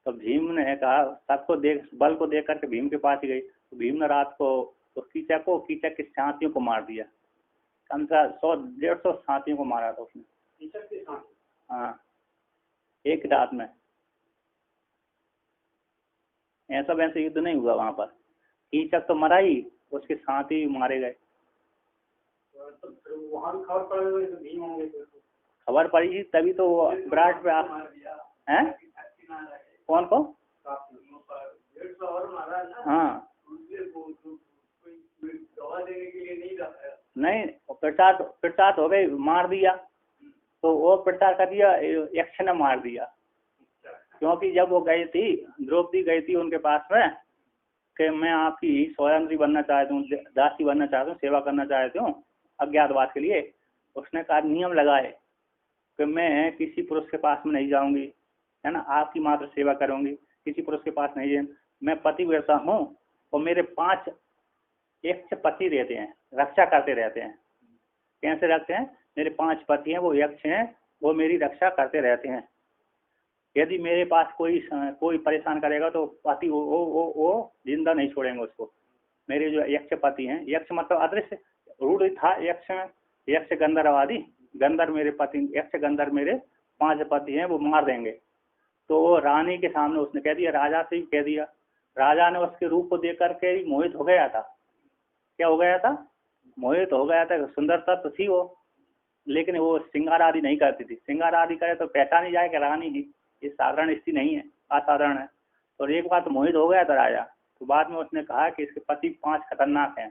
तो भीम ने कहा, सबको देख, बल को देख करके भीम के पास ही गई। तो भीम ने रात को तो कीचक के साथियों को मार दिया, कम से 100-150 साथियों को मारा था उसने, कीचक के साथ। हाँ, एक रात में। ऐसा वैसे युद्ध नहीं हुआ वहां पर, कीचक तो मरा ही, उसके साथ ही मारे गए। खबर पड़ी तभी तो वो विराट पे हैं, कौन को, हाँ नहीं, प्रचार हो गई, मार दिया, तो वो प्रचार कर दिया, यक्ष ने मार दिया। क्योंकि जब वो गई थी, द्रौपदी गई थी उनके पास में कि मैं आपकी स्वयंत्री बनना चाहती हूँ, दासी बनना चाहती हूँ, सेवा करना चाहती हूँ अज्ञातवास के लिए। उसने कहा, नियम लगाए कि मैं किसी पुरुष के पास में नहीं जाऊंगी, है ना, आपकी मात्र सेवा करूंगी, किसी पुरुष के पास नहीं है। मैं पतिव्रता हूँ, और मेरे 5 यक्ष पति रहते हैं, रक्षा करते रहते हैं। कैसे रखते हैं, मेरे 5 पति हैं, वो यक्ष हैं, वो मेरी रक्षा करते रहते हैं। यदि मेरे पास कोई परेशान करेगा तो पति वो जिंदा नहीं छोड़ेंगे उसको। मेरे जो यक्ष पति हैं, यक्ष मतलब अदृश्य रूढ़ था यक्ष में, यक्ष गंधर्व आदि, गंधर्व मेरे पति, यक्ष गंधर्व मेरे 5 पति हैं, वो मार देंगे। तो रानी के सामने उसने कह दिया, राजा से भी कह दिया। राजा ने उसके रूप को देख करके ही मोहित हो गया था। क्या हो गया था, मोहित हो गया था। सुंदरता तो थी वो, लेकिन वो श्रृंगार आदि नहीं करती थी। श्रृंगार आदि करे तो पहचान ही जाए कि रानी ही, ये साधारण स्त्री नहीं है, असाधारण है। और एक बार तो मोहित हो गया था राजा। तो बाद में उसने कहा कि इसके पति 5 खतरनाक हैं,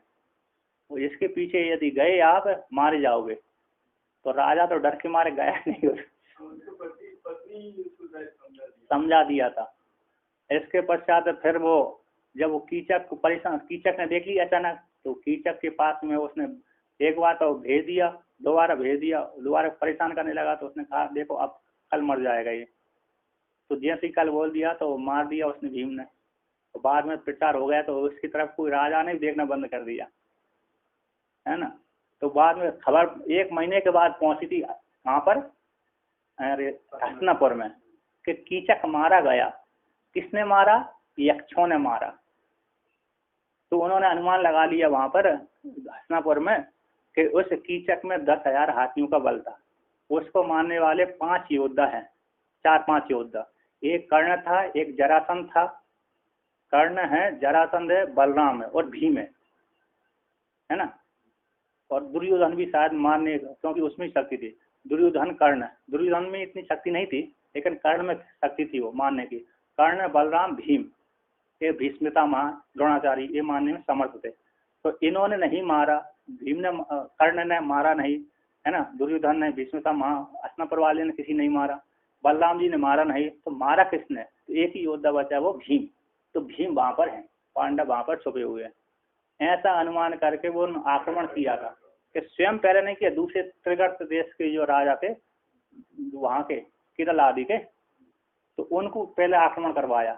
तो इसके पीछे यदि गए आप मारे जाओगे। तो राजा तो डर के मारे गया नहीं, समझा दिया था। इसके पश्चात फिर वो जब वो कीचक को परेशान, कीचक ने देख लिया अचानक, तो कीचक के पास में उसने एक बार तो भेज दिया, दोबारा भेज दिया, दोबारा परेशान करने लगा। तो उसने कहा, देखो अब कल मर जाएगा ये। तो जैसे ही कल बोल दिया तो मार दिया उसने भीम ने। तो बाद में प्रचार हो गया, तो उसकी तरफ कोई राजा ने देखना बंद कर दिया, है ना। तो बाद में खबर 1 महीने के बाद पहुंची थी वहां पर, अरे हस्तिनापुर में, कि कीचक मारा गया। किसने मारा, यक्षों ने मारा। तो उन्होंने अनुमान लगा लिया वहां पर हस्तिनापुर में कि उस कीचक में 10,000 हाथियों का बल था। उसको मारने वाले 5 योद्धा हैं, 4-5 योद्धा। एक कर्ण था, एक जरासंध था, कर्ण है, जरासंध है, बलराम है और भीम है ना। और दुर्योधन भी शायद मारने, क्योंकि उसमें शक्ति थी। दुर्योधन कर्ण, दुर्योधन में इतनी शक्ति नहीं थी, लेकिन कर्ण में शक्ति थी वो मारने की। कर्ण, बलराम, भीम, ये भीष्मिता मां, द्रोणाचार्य, ये मारने में समर्थ थे। तो इन्होंने नहीं मारा, भीम ने, कर्ण ने मारा नहीं, है ना। दुर्योधन ने, भीष्मिता मां, हस्तिनापुर वाले ने किसी नहीं मारा, बलराम जी ने मारा नहीं। तो मारा किसने, तो एक ही योद्धा बचा, वो भीम। तो भीम वहां पर है, पांडव वहां पर छुपे हुए हैं। ऐसा अनुमान करके वो आक्रमण किया था, कि स्वयं पहले नहीं किया, दूसरे त्रिगर्त देश के जो राजा थे वहां के, केरल आदि के, तो उनको पहले आक्रमण करवाया।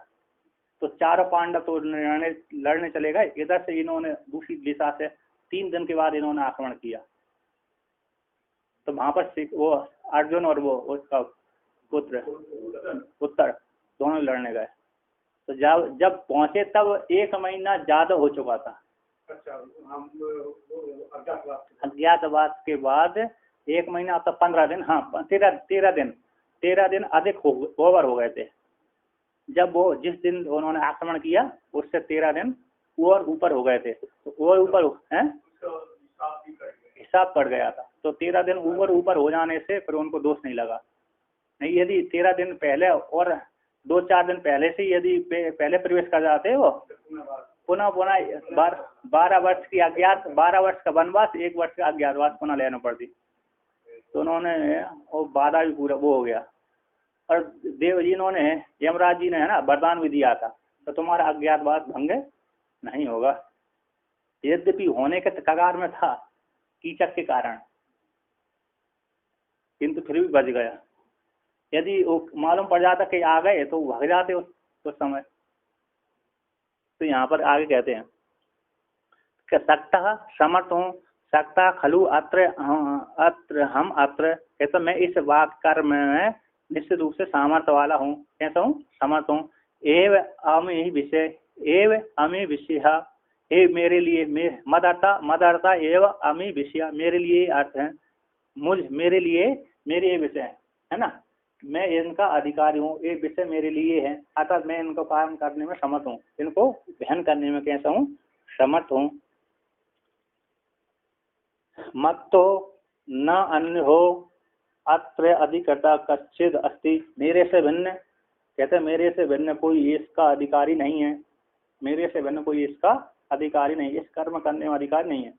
तो 4 पांडव तो लड़ने चले गए, इधर से इन्होंने दूसरी दिशा से 3 दिन के बाद इन्होंने आक्रमण किया। तो वहां पर वो अर्जुन और वो उसका पुत्र उत्तर दोनों लड़ने गए। तो जब पहुंचे तब 1 महीना ज्यादा हो चुका था। अज्ञातवास के बाद 1 महीना तब 15 दिन, हाँ 13 दिन अधिक ओवर हो गए थे। जब वो जिस दिन उन्होंने आक्रमण किया उससे 13 दिन और ऊपर हो गए थे। तो और ऊपर है हिसाब पड़ गया था। तो 13 दिन ऊपर हो जाने से फिर उनको दोष नहीं लगा। नहीं, यदि 13 दिन पहले और 2-4 दिन पहले से यदि पहले प्रवेश कर जाते वो पुनः 12 वर्ष की अज्ञात 12 वर्ष का वनवास, 1 वर्ष का अज्ञातवास पुनः लेना पड़ती। तो उन्होंने वो बाधा भी पूरा वो हो गया। और देव जी इन्होंने यमराज जी ने है ना वरदान भी दिया था, तो तुम्हारा अज्ञातवास भंग नहीं होगा। यद्यपि होने के कगार में था कीचक के कारण, किंतु फिर भी बच गया। यदि वो मालूम पड़ जाता कि आ गए तो भाग जाते उस समय। तो यहाँ पर आगे कहते हैं कि सक्ता समर्थ हूँ, सक्ता खलु अत्र हम अत्र, कहते मैं इस वाक्य कर्म में निश्चित रूप से सामर्थ्य वाला हूँ। कहता हूँ समर्थ हूँ। एव अमी विषय, हे मेरे लिए मदर्था एव अमी विषय, मेरे लिए अर्थ है मेरे लिए मेरे विषय है ना, मैं इनका अधिकारी हूँ, ये विषय मेरे लिए है, अर्थात मैं इनको पालन करने में समर्थ हूँ, इनको वहन करने में कैसा हूँ समर्थ हूँ। मत तो न अन्य हो अत्र अधिकर्ता कच्चिद अस्ति, मेरे से भिन्न, कहते मेरे से भिन्न कोई इसका अधिकारी नहीं है, मेरे से भिन्न कोई इसका अधिकारी नहीं, इस कर्म करने में अधिकारी नहीं है।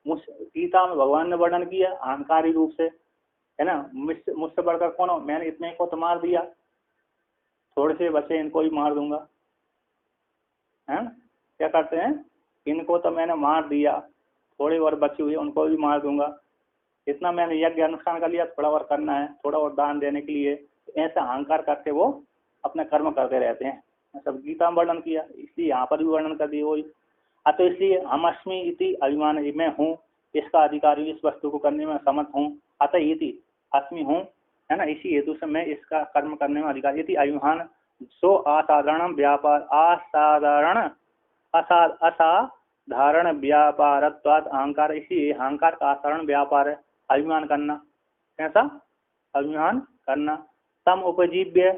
गीता में भगवान ने वर्णन किया अहंकारी रूप से, है ना, मुझसे बढ़कर कौन हो, मैंने इतने को तो मार दिया, थोड़े से बचे इनको भी मार दूंगा, है ना, क्या करते हैं, इनको तो मैंने मार दिया, थोड़े और बचे हुए उनको भी मार दूंगा, इतना मैंने यज्ञ अनुष्ठान कर लिया, थोड़ा और करना है, थोड़ा और दान देने के लिए, ऐसा अहंकार करके वो अपने कर्म करते रहते हैं। सब गीता में वर्णन किया, इसलिए यहाँ पर भी वर्णन कर दिया वही। अतः इसलिए हम अस्मि इति अभिमान, मैं हूँ इसका अधिकारी, इस वस्तु को करने में समर्थ हूँ। अतः इति अस्मि हूँ, है ना, इसी हेतु से मैं इसका कर्म करने में अधिकारी। इति अभिमान सो असाधारण व्यापार, असाधारण व्यापारत्वाद अहंकार, इसी अहंकार का असाधारण व्यापार है अभिमान करना। कैसा अभिमान करना। तम उपजीव्य,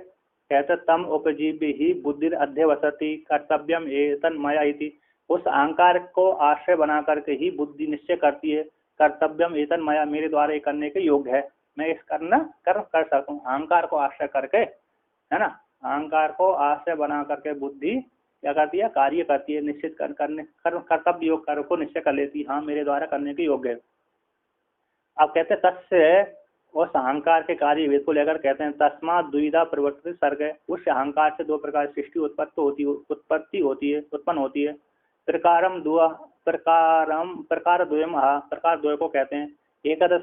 कहते तम उपजीव्य ही बुद्धि अध्यवसति कर्तव्यम एतन मया इति, उस अहंकार को आश्रय बना करके ही बुद्धि निश्चय करती है, कर्तव्यम एतन मया, मेरे द्वारा करने के योग्य है, मैं इस कर्म कर सकूं। अहंकार को आश्रय करके, है ना, अहंकार को आश्रय बना करके बुद्धि क्या करती है, कार्य करती है, निश्चित करने कर्तव्य योग कार्य को निश्चय कर लेती है, हाँ मेरे द्वारा करने के योग्य है। अब कहते हैं तस्य, उस अहंकार के कार्य वेद को लेकर कहते हैं तस्मात् द्विधा परिवर्तित सर्ग, उस अहंकार से 2 प्रकार सृष्टि उत्पन्न होती है। प्रकार द्वयम, प्रकार द्वय को कहते हैं एकादश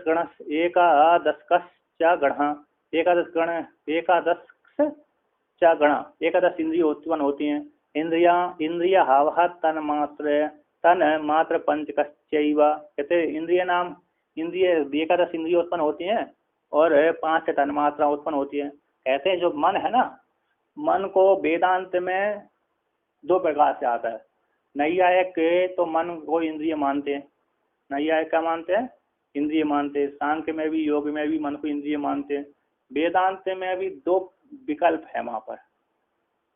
इंद्रिय उत्पन्न होती हैं। इंद्रिया हावः तन मात्र पंचकश्चैव, कहते इंद्रिय एकादश इंद्रिय उत्पन्न होती हैं और 5 तन्मात्रा उत्पन्न होती है। कहते हैं जो मन है ना, मन को वेदांत में 2 प्रकार से आता है। नैयायिक तो मन को इंद्रिय मानते हैं, नैयायिक क्या मानते हैं, इंद्रिय मानते हैं। सांख्य में भी योग में भी मन को इंद्रिय मानते हैं। वेदांत में भी 2 विकल्प है वहां पर,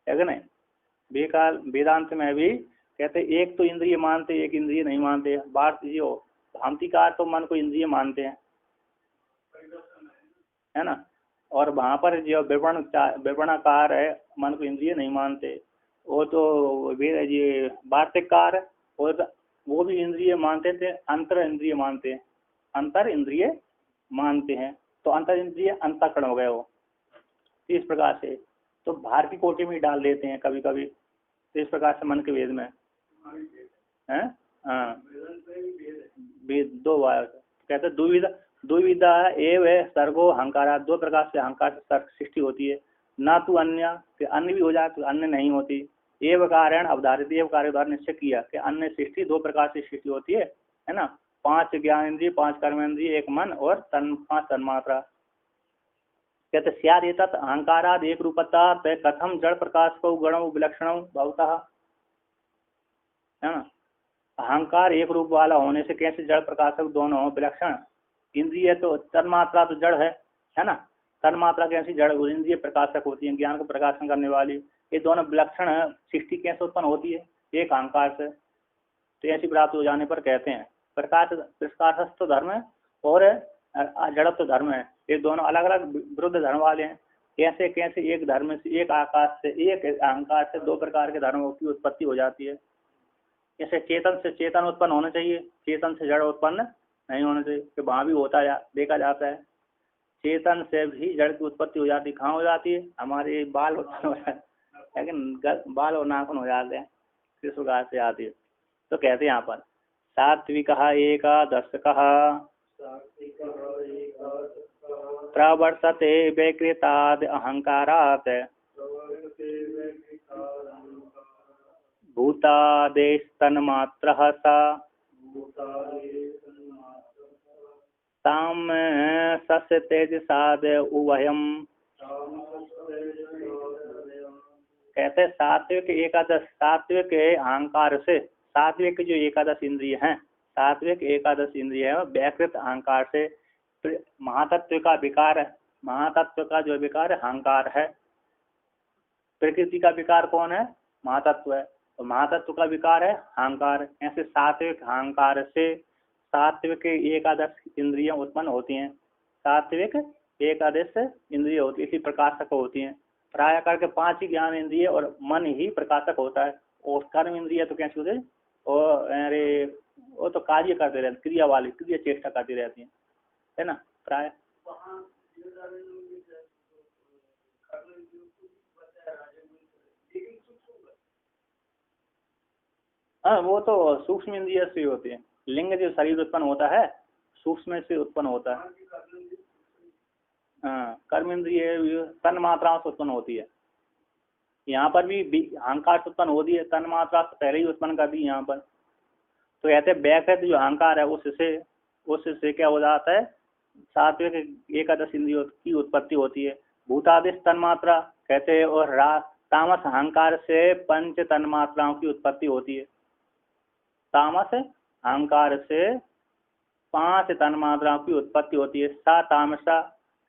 है कि नहीं, वेदांत में भी कहते एक तो इंद्रिय मानते, एक इंद्रिय नहीं मानते। भ्रांतिकार तो मन को इंद्रिय मानते हैं, है ना, और वहां पर जो विवरणकार है मन को इंद्रिय नहीं मानते, वो तो ये वार्तिककार और वो भी इंद्रिय मानते थे, अंतर इंद्रिय मानते हैं, अंतर इंद्रिय मानते हैं। तो अंतर इंद्रिय अंतःकरण हो गए वो, इस प्रकार से तो भार की कोटि में डाल देते हैं कभी कभी। तो इस प्रकार से मन के वेद में है, हाँ वेद 2 बार कहते दुविधा एव सर्गो अहंकारा, 2 प्रकार से अहंकार सृष्टि होती है। ना तो अन्य भी हो जाए तो अन्य नहीं होती। एव कारण अवधारित, एव कार्य द्वारा निश्चय किया कि अन्य सृष्टि 2 प्रकार से सृष्टि होती है। है ना। 5 ज्ञानेंद्रिय, 5 कर्मेंद्रिय, 1 मन और 5 तन्मात्रा। कहते स्याद एतत् अहंकाराद एक रूपता कथम जड़ प्रकाश को गणों विलक्षणों भवतः, है ना। अहंकार एक रूप वाला होने से कैसे जड़ प्रकाशक दोनों विलक्षण। इंद्रिय तो तन्मात्रा तो जड़ है ना। तन्मात्रा कैसी जड़, इंद्रिय प्रकाशक होती है, ज्ञान को प्रकाशन करने वाली। ये दोनों विलक्षण सृष्टि कैसे उत्पन्न होती है, एक अहंकार से। तो ऐसी प्राप्त हो जाने पर कहते हैं प्रकाशस्थ धर्म और जड़त्व धर्म है, ये दोनों अलग अलग विरुद्ध धर्म वाले हैं। कैसे कैसे एक धर्म से, एक आकाश से, एक अहंकार से 2 प्रकार के धर्मों की उत्पत्ति हो जाती है। जैसे चेतन से चेतन उत्पन्न होना चाहिए, चेतन से जड़ उत्पन्न नहीं होना चाहिए, कि वहाँ भी होता देखा जाता है। चेतन से भी जड़ की उत्पत्ति हो जाती है। कहाँ हो जाती है, हमारे बाल उत्पन्न हो जाते हैं, लेकिन बाल और नाखून हो जाते हैं, किस प्रकार से आती है। तो कहते हैं यहाँ पर सात्विक एकादश प्रवर्तते वैकृताद अहंकारात् भूतादेश तन्मात्रः सा ताम सस्य तेजसाद उभयम। कहते सात्विक एकादश, सात्विक अहंकार से, सात्विक जो एकादश इंद्रिय हैं, सात्विक एकादश इंद्रिय है व्याकृत अहंकार से महातत्व का विकार है। महातत्व का जो विकार है अहंकार है। प्रकृति का विकार कौन है, महातत्व है, तो महातत्व का विकार है अहंकार। ऐसे सात्विक अहंकार से सात्विक एकादश इंद्रियां उत्पन्न होती हैं। सात्विक एकादश इंद्रिय होती है, इसी प्रकाशक होती हैं। प्राय करके 5 ही ज्ञान इंद्रिय और मन ही प्रकाशक होता है। और कर्म इंद्रिय तो कैसे होते, और अरे वो तो कार्य करते रहते, क्रिया वाली, क्रिया चेष्टा करती रहती है ना। प्राय हाँ, वो तो सूक्ष्म इंद्रिय से होती है। लिंग जो शरीर उत्पन्न होता है सूक्ष्म से उत्पन्न होता है। हाँ, कर्म इंद्रिय तन मात्राओं से उत्पन्न होती है। यहाँ पर भी अहंकार से उत्पन्न होती है, तन मात्रा से पहले ही उत्पन्न कर दी यहाँ पर। तो कहते हैं व्याकृत जो अहंकार है उससे क्या हो जाता है, सात्विक एकादश इंद्रियों की उत्पत्ति होती है। भूतादिश तन्मात्रा कहते हैं, और तामस अहंकार से 5 तन्मात्राओं की उत्पत्ति होती है। तामस अहंकार से 5 तन्मात्राओं की उत्पत्ति होती है। सा तामसा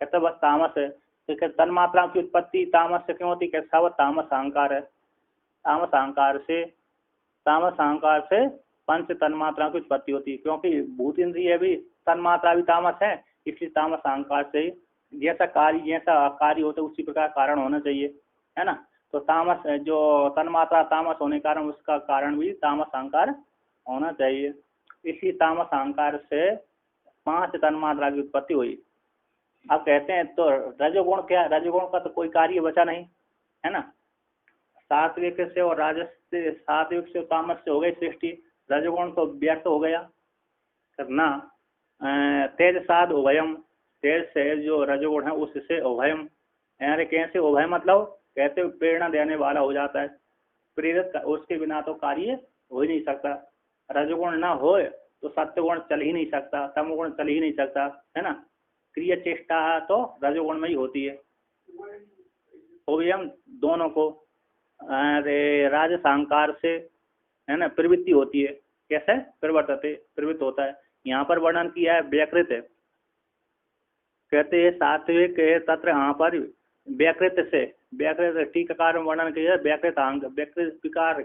कहते बस तामस है, तो तन्मात्राओं की उत्पत्ति तामस से क्यों होती है, कैसा वो तामस अहंकार है। तामस अहंकार से 5 तन्मात्राओं की उत्पत्ति होती है, क्योंकि भूत इंद्रिय भी तन्मात्रा भी तामस है, इसलिए तामस अहंकार से जैसा कार्य होता है उसी प्रकार कारण होना चाहिए, है ना। तो तामस जो तन्मात्रा तामस होने के कारण उसका कारण भी तामस अहंकार होना चाहिए। इसी तामस अहंकार से 5 तन्मात्रा की उत्पत्ति हुई। अब कहते हैं तो रजोगुण क्या, रजोगुण का तो कोई कार्य बचा नहीं, है ना। सात्विक से और राजस से, सात्विक से तामस से हो गई सृष्टि, रजोगुण तो व्यर्थ हो गया करना। तेज साध उभयम, तेज से जो रजोगुण है उससे उभयम, यानी कैसे उभय मतलब कहते प्रेरणा देने वाला हो जाता है, प्रेरित, उसके बिना तो कार्य हो ही नहीं सकता। रजोगुण ना हो तो सत्वगुण चल ही नहीं सकता, तमोगुण चल ही नहीं सकता, है ना। क्रिया चेष्टा तो रजोगुण में ही होती है। उभयम दोनों को राजस अहंकार से, है ना, प्रवृत्ति होती है। कैसे प्रवर्तते, प्रवृत्त होता है। यहाँ पर वर्णन किया है व्याकृत है, कहते हैं सात्विक तत्र यहाँ पर व्याकृत से, व्याकृत टीकाकार में वर्णन किया है व्याकृत अंग, व्याकृत विकार,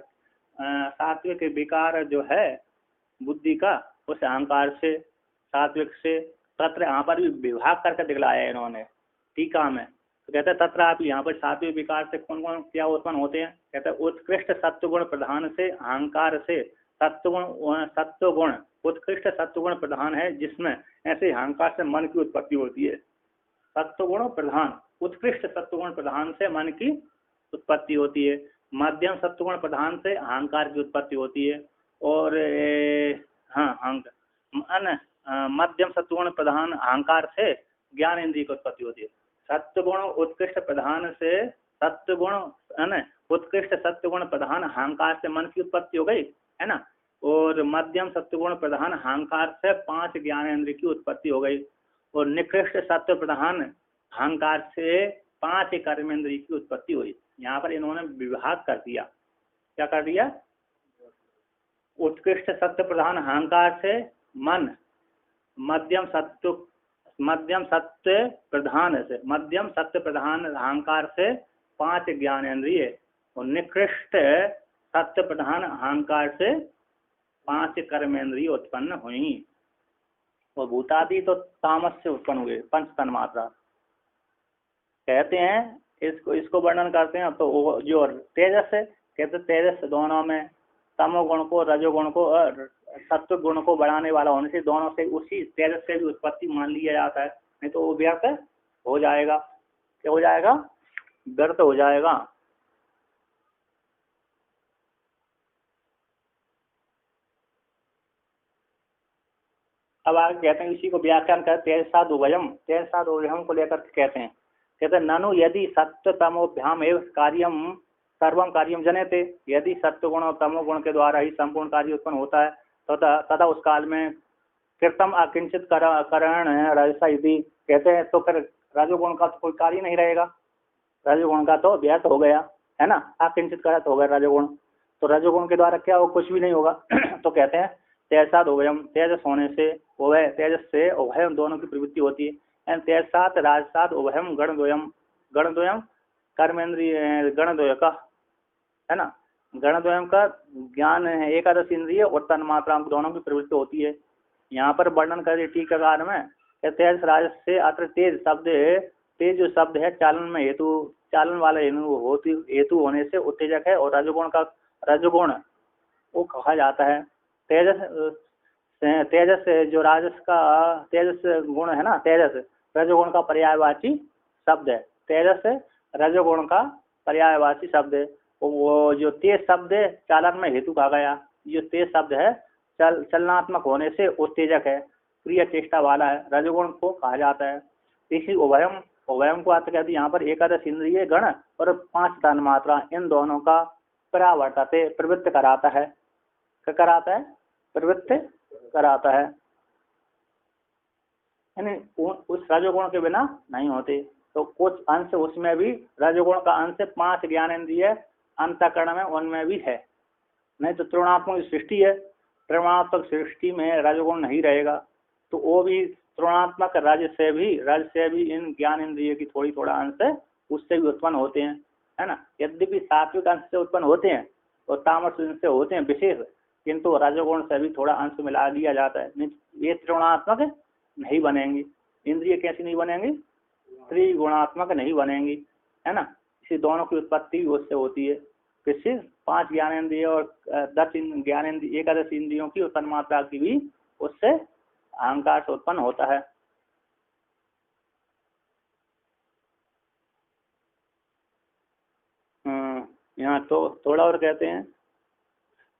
सात्विक विकार जो है बुद्धि का, उस अहंकार से, सात्विक से, तत्र यहाँ पर भी विभाग करके दिखलाया है इन्होंने टीका में। तो कहते हैं तत्र आप यहाँ पर सात्विक विकार से कौन कौन क्या उत्पन्न होते हैं, कहते हैं उत्कृष्ट सत्वगुण प्रधान से अहंकार से, सत्वगुण उत्कृष्ट सत्वगुण प्रधान है जिसमें ऐसे अहंकार से मन की उत्पत्ति होती है। सत्वगुण प्रधान, उत्कृष्ट सत्वगुण प्रधान से मन की उत्पत्ति होती है। मध्यम सत्वगुण प्रधान से अहंकार की उत्पत्ति होती है। और मध्यम सत्वगुण प्रधान अहंकार से ज्ञान इंद्रिय की उत्पत्ति होती है। सत्वगुण उत्कृष्ट प्रधान से, सत्वगुण उत्कृष्ट सत्वगुण प्रधान अहंकार से मन की उत्पत्ति हो गई, है ना। और मध्यम सत्वगुण प्रधान अहंकार से 5 ज्ञानेंद्रिय की उत्पत्ति हो गई, और निकृष्ट सत्व प्रधान अहंकार से 5 कर्मेंद्रिय की उत्पत्ति हुई। यहाँ पर इन्होंने विभाग कर दिया। क्या कर दिया? उत्कृष्ट सत्व प्रधान अहंकार से मन, मध्यम सत्व प्रधान अहंकार से 5 ज्ञानेंद्रिय, और निकृष्ट सत्व प्रधान अहंकार से 5 कर्मेंद्रिय उत्पन्न हुई। और भूतादि तो तामस से उत्पन्न हुए, पंच तन्मात्रा कहते हैं। इसको वर्णन करते हैं। तो जो तेजस है, कहते तेजस दोनों में तमोगुण को, रजोगुण को और सत्व गुण को बढ़ाने वाला होने से दोनों से, उसी तेजस से भी उत्पत्ति मान लिया जाता है, नहीं तो वो व्यर्थ हो जाएगा। क्या हो जाएगा? व्यर्थ हो जाएगा। अब आगे कहते हैं, इसी को व्याख्यान कर तेजसाद उभयम को लेकर कहते हैं। कहते हैं ननु यदि सत्व तमोभ्याम एवं कार्यम सर्वम कार्यम जनेते, यदि सत्व गुण और तमो गुण के द्वारा ही संपूर्ण कार्य उत्पन्न होता है तो तथा उस काल में कृतम अकिंचित करण रजसा यदि, कहते हैं तो फिर रजोगुण का तो कोई कार्य नहीं रहेगा, रजोगुण का तो व्यर्थ हो गया, है ना। अकिंचित करत हो गया रजोगुण, तो रजोगुण के द्वारा क्या हो? कुछ भी नहीं होगा। तो कहते हैं तेजसात उभयम, तेजस होने से उभय, तेजस से उभयम दोनों की प्रवृत्ति होती है। तेजसात राजसात उभयम गणद्वयम कर्मेंद्रिय, गणद्वय का, है ना, गणद्वयम का ज्ञान है, एकादश इंद्रिय और तन्मात्रा दोनों की प्रवृत्ति होती है। यहाँ पर वर्णन कर टीकाकार में, तेज राजस से अत्र तेज शब्द, तेज जो शब्द है चालन में हेतु, चालन वाला हेतु होने से उत्तेजक है, और रजोगुण वो कहा जाता है। तेजस जो राजस का तेजस गुण है ना, तेजस रजोगुण का पर्यायवाची शब्द है। तेजस रजोगुण का पर्यायवाची शब्द है। वो जो तेज शब्द है चालन में हेतु कहा गया। जो तेज शब्द है चलनात्मक होने से उत्तेजक है, क्रिया चेष्टा वाला है, रजोगुण को कहा जाता है। इसी उभयम को अर्थ कहते हैं यहाँ पर एकादश इंद्रिय गण और 5 तन्मात्रा, इन दोनों का परावर्तते प्रवृत्त कराता है। क्या कराता है? प्रवृत्त कराता है, यानी उस रजोगुण के बिना नहीं होते। तो कुछ अंश उसमें भी, रजोगुण का अंश 5 ज्ञानेंद्रिय अंतःकरण में उनमें भी है। नहीं तो त्रिगुणात्मक सृष्टि है, त्रिगुणात्मक सृष्टि में रजोगुण नहीं रहेगा, तो वो भी त्रिगुणात्मक रज से भी इन ज्ञान इंद्रिय की थोड़ा अंश उससे भी उत्पन्न होते हैं, है ना। यद्यपि सात्विक अंश से उत्पन्न होते हैं और तामस से होते हैं विशेष, किंतु रजोगुण से भी थोड़ा अंश मिला दिया जाता है। ये त्रिगुणात्मक नहीं बनेंगी, इंद्रिय कैसी नहीं बनेंगी? त्रिगुणात्मक नहीं बनेंगी, है ना। इसी दोनों की उत्पत्ति उससे होती है। किससे? 5 ज्ञानेंद्रिय और 10 ज्ञानेंद्रिय, एकादश इंद्रियों की तन्मात्रा की भी उससे अहंकार से उत्पन्न होता है। यहाँ तो थोड़ा और कहते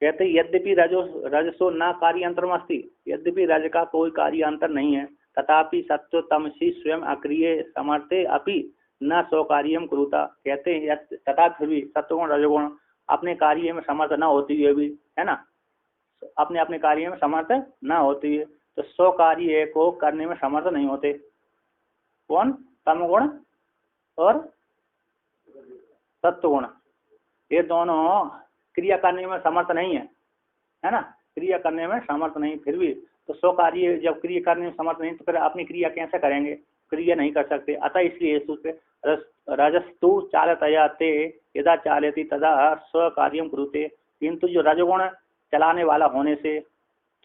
यद्यपि रजसो न कार्य अंतरम अस्ति, यद्यपि रज का कोई कार्य अंतर नहीं है, तथापि सत्व तमसी स्वयं अक्रिय समर्थे अपि न सो कार्यम कुरुता। कहते हैं तथा फिर भी सत्वगुण रजोगुण अपने कार्य में समर्थ न होती है भी, है ना, अपने कार्य में समर्थ न होती है, तो सो कार्य को करने में समर्थ नहीं होते। कौन? तमगुण और सत्वगुण, ये दोनों क्रिया करने में समर्थ नहीं है ना, क्रिया करने में समर्थ नहीं। फिर भी तो सो कार्य जब क्रिया करने में समर्थ नहीं, तो फिर अपनी क्रिया कैसे करेंगे? क्रिया नहीं कर सकते। अतः इसलिए रजस्तु चालतयाते यदा चालयति तदा स्व कार्यम कुरुते, किंतु जो रजोगुण चलाने वाला होने से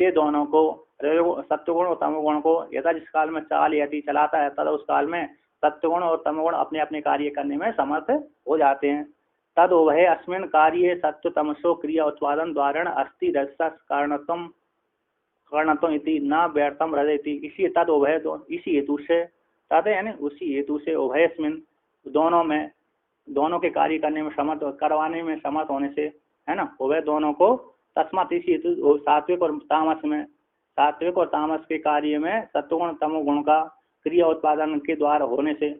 ते दोनों को, सत्वगुण और तमोगुण को यदा जिस काल में चालयति चलाता है, तदा उस काल में सत्वगुण और तमोगुण अपने अपने कार्य करने में समर्थ हो जाते हैं। तद उभय अस्मिन् कार्ये सत्व तमसो क्रिया उत्पादन द्वारा अस्ति रजसा कारणत्वम इति न व्यर्थम रजति। इसी तद उभय, इसी हेतु से, तद यानी उसी हेतु से, उभय अस्मिन् दोनों में, दोनों के कार्य करने में समर्थ, करवाने में समर्थ होने से, है ना, उभय दोनों को, तस्मात् इसी हेतु सात्विक और तामस में, सात्विक और तामस के कार्य में सत्वगुण तमोगुण का क्रिया उत्पादन के द्वारा होने से,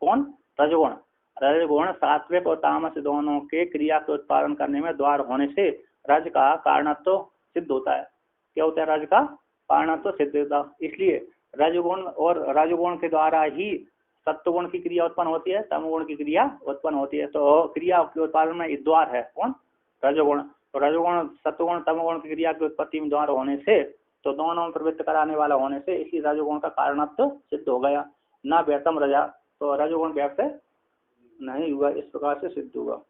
कौन? रजोगुण, रजगुण सात्विक और तामस दोनों के क्रिया के उत्पादन करने में द्वार होने से रज का कारणत्व सिद्ध होता है। क्या होता है? रज का कारणत्व सिद्ध होता। इसलिए रजगुण और रजगुण के द्वारा ही सत्वगुण की क्रिया उत्पन्न होती है, तमगुण की क्रिया उत्पन्न होती है। तो क्रिया के उत्पादन में द्वार है कौन? रजोगुण। तो रजोगुण सत्वगुण तमगुण की क्रिया के उत्पत्ति में द्वार होने से, तो दोनों में प्रवृत्त कराने वाला होने से इसी रजोगुण का कारणत्व सिद्ध हो गया। न व्यर्थम रजा, तो रजोगुण व्यर्थ नहीं हुआ, इस प्रकार से सिद्ध हुआ।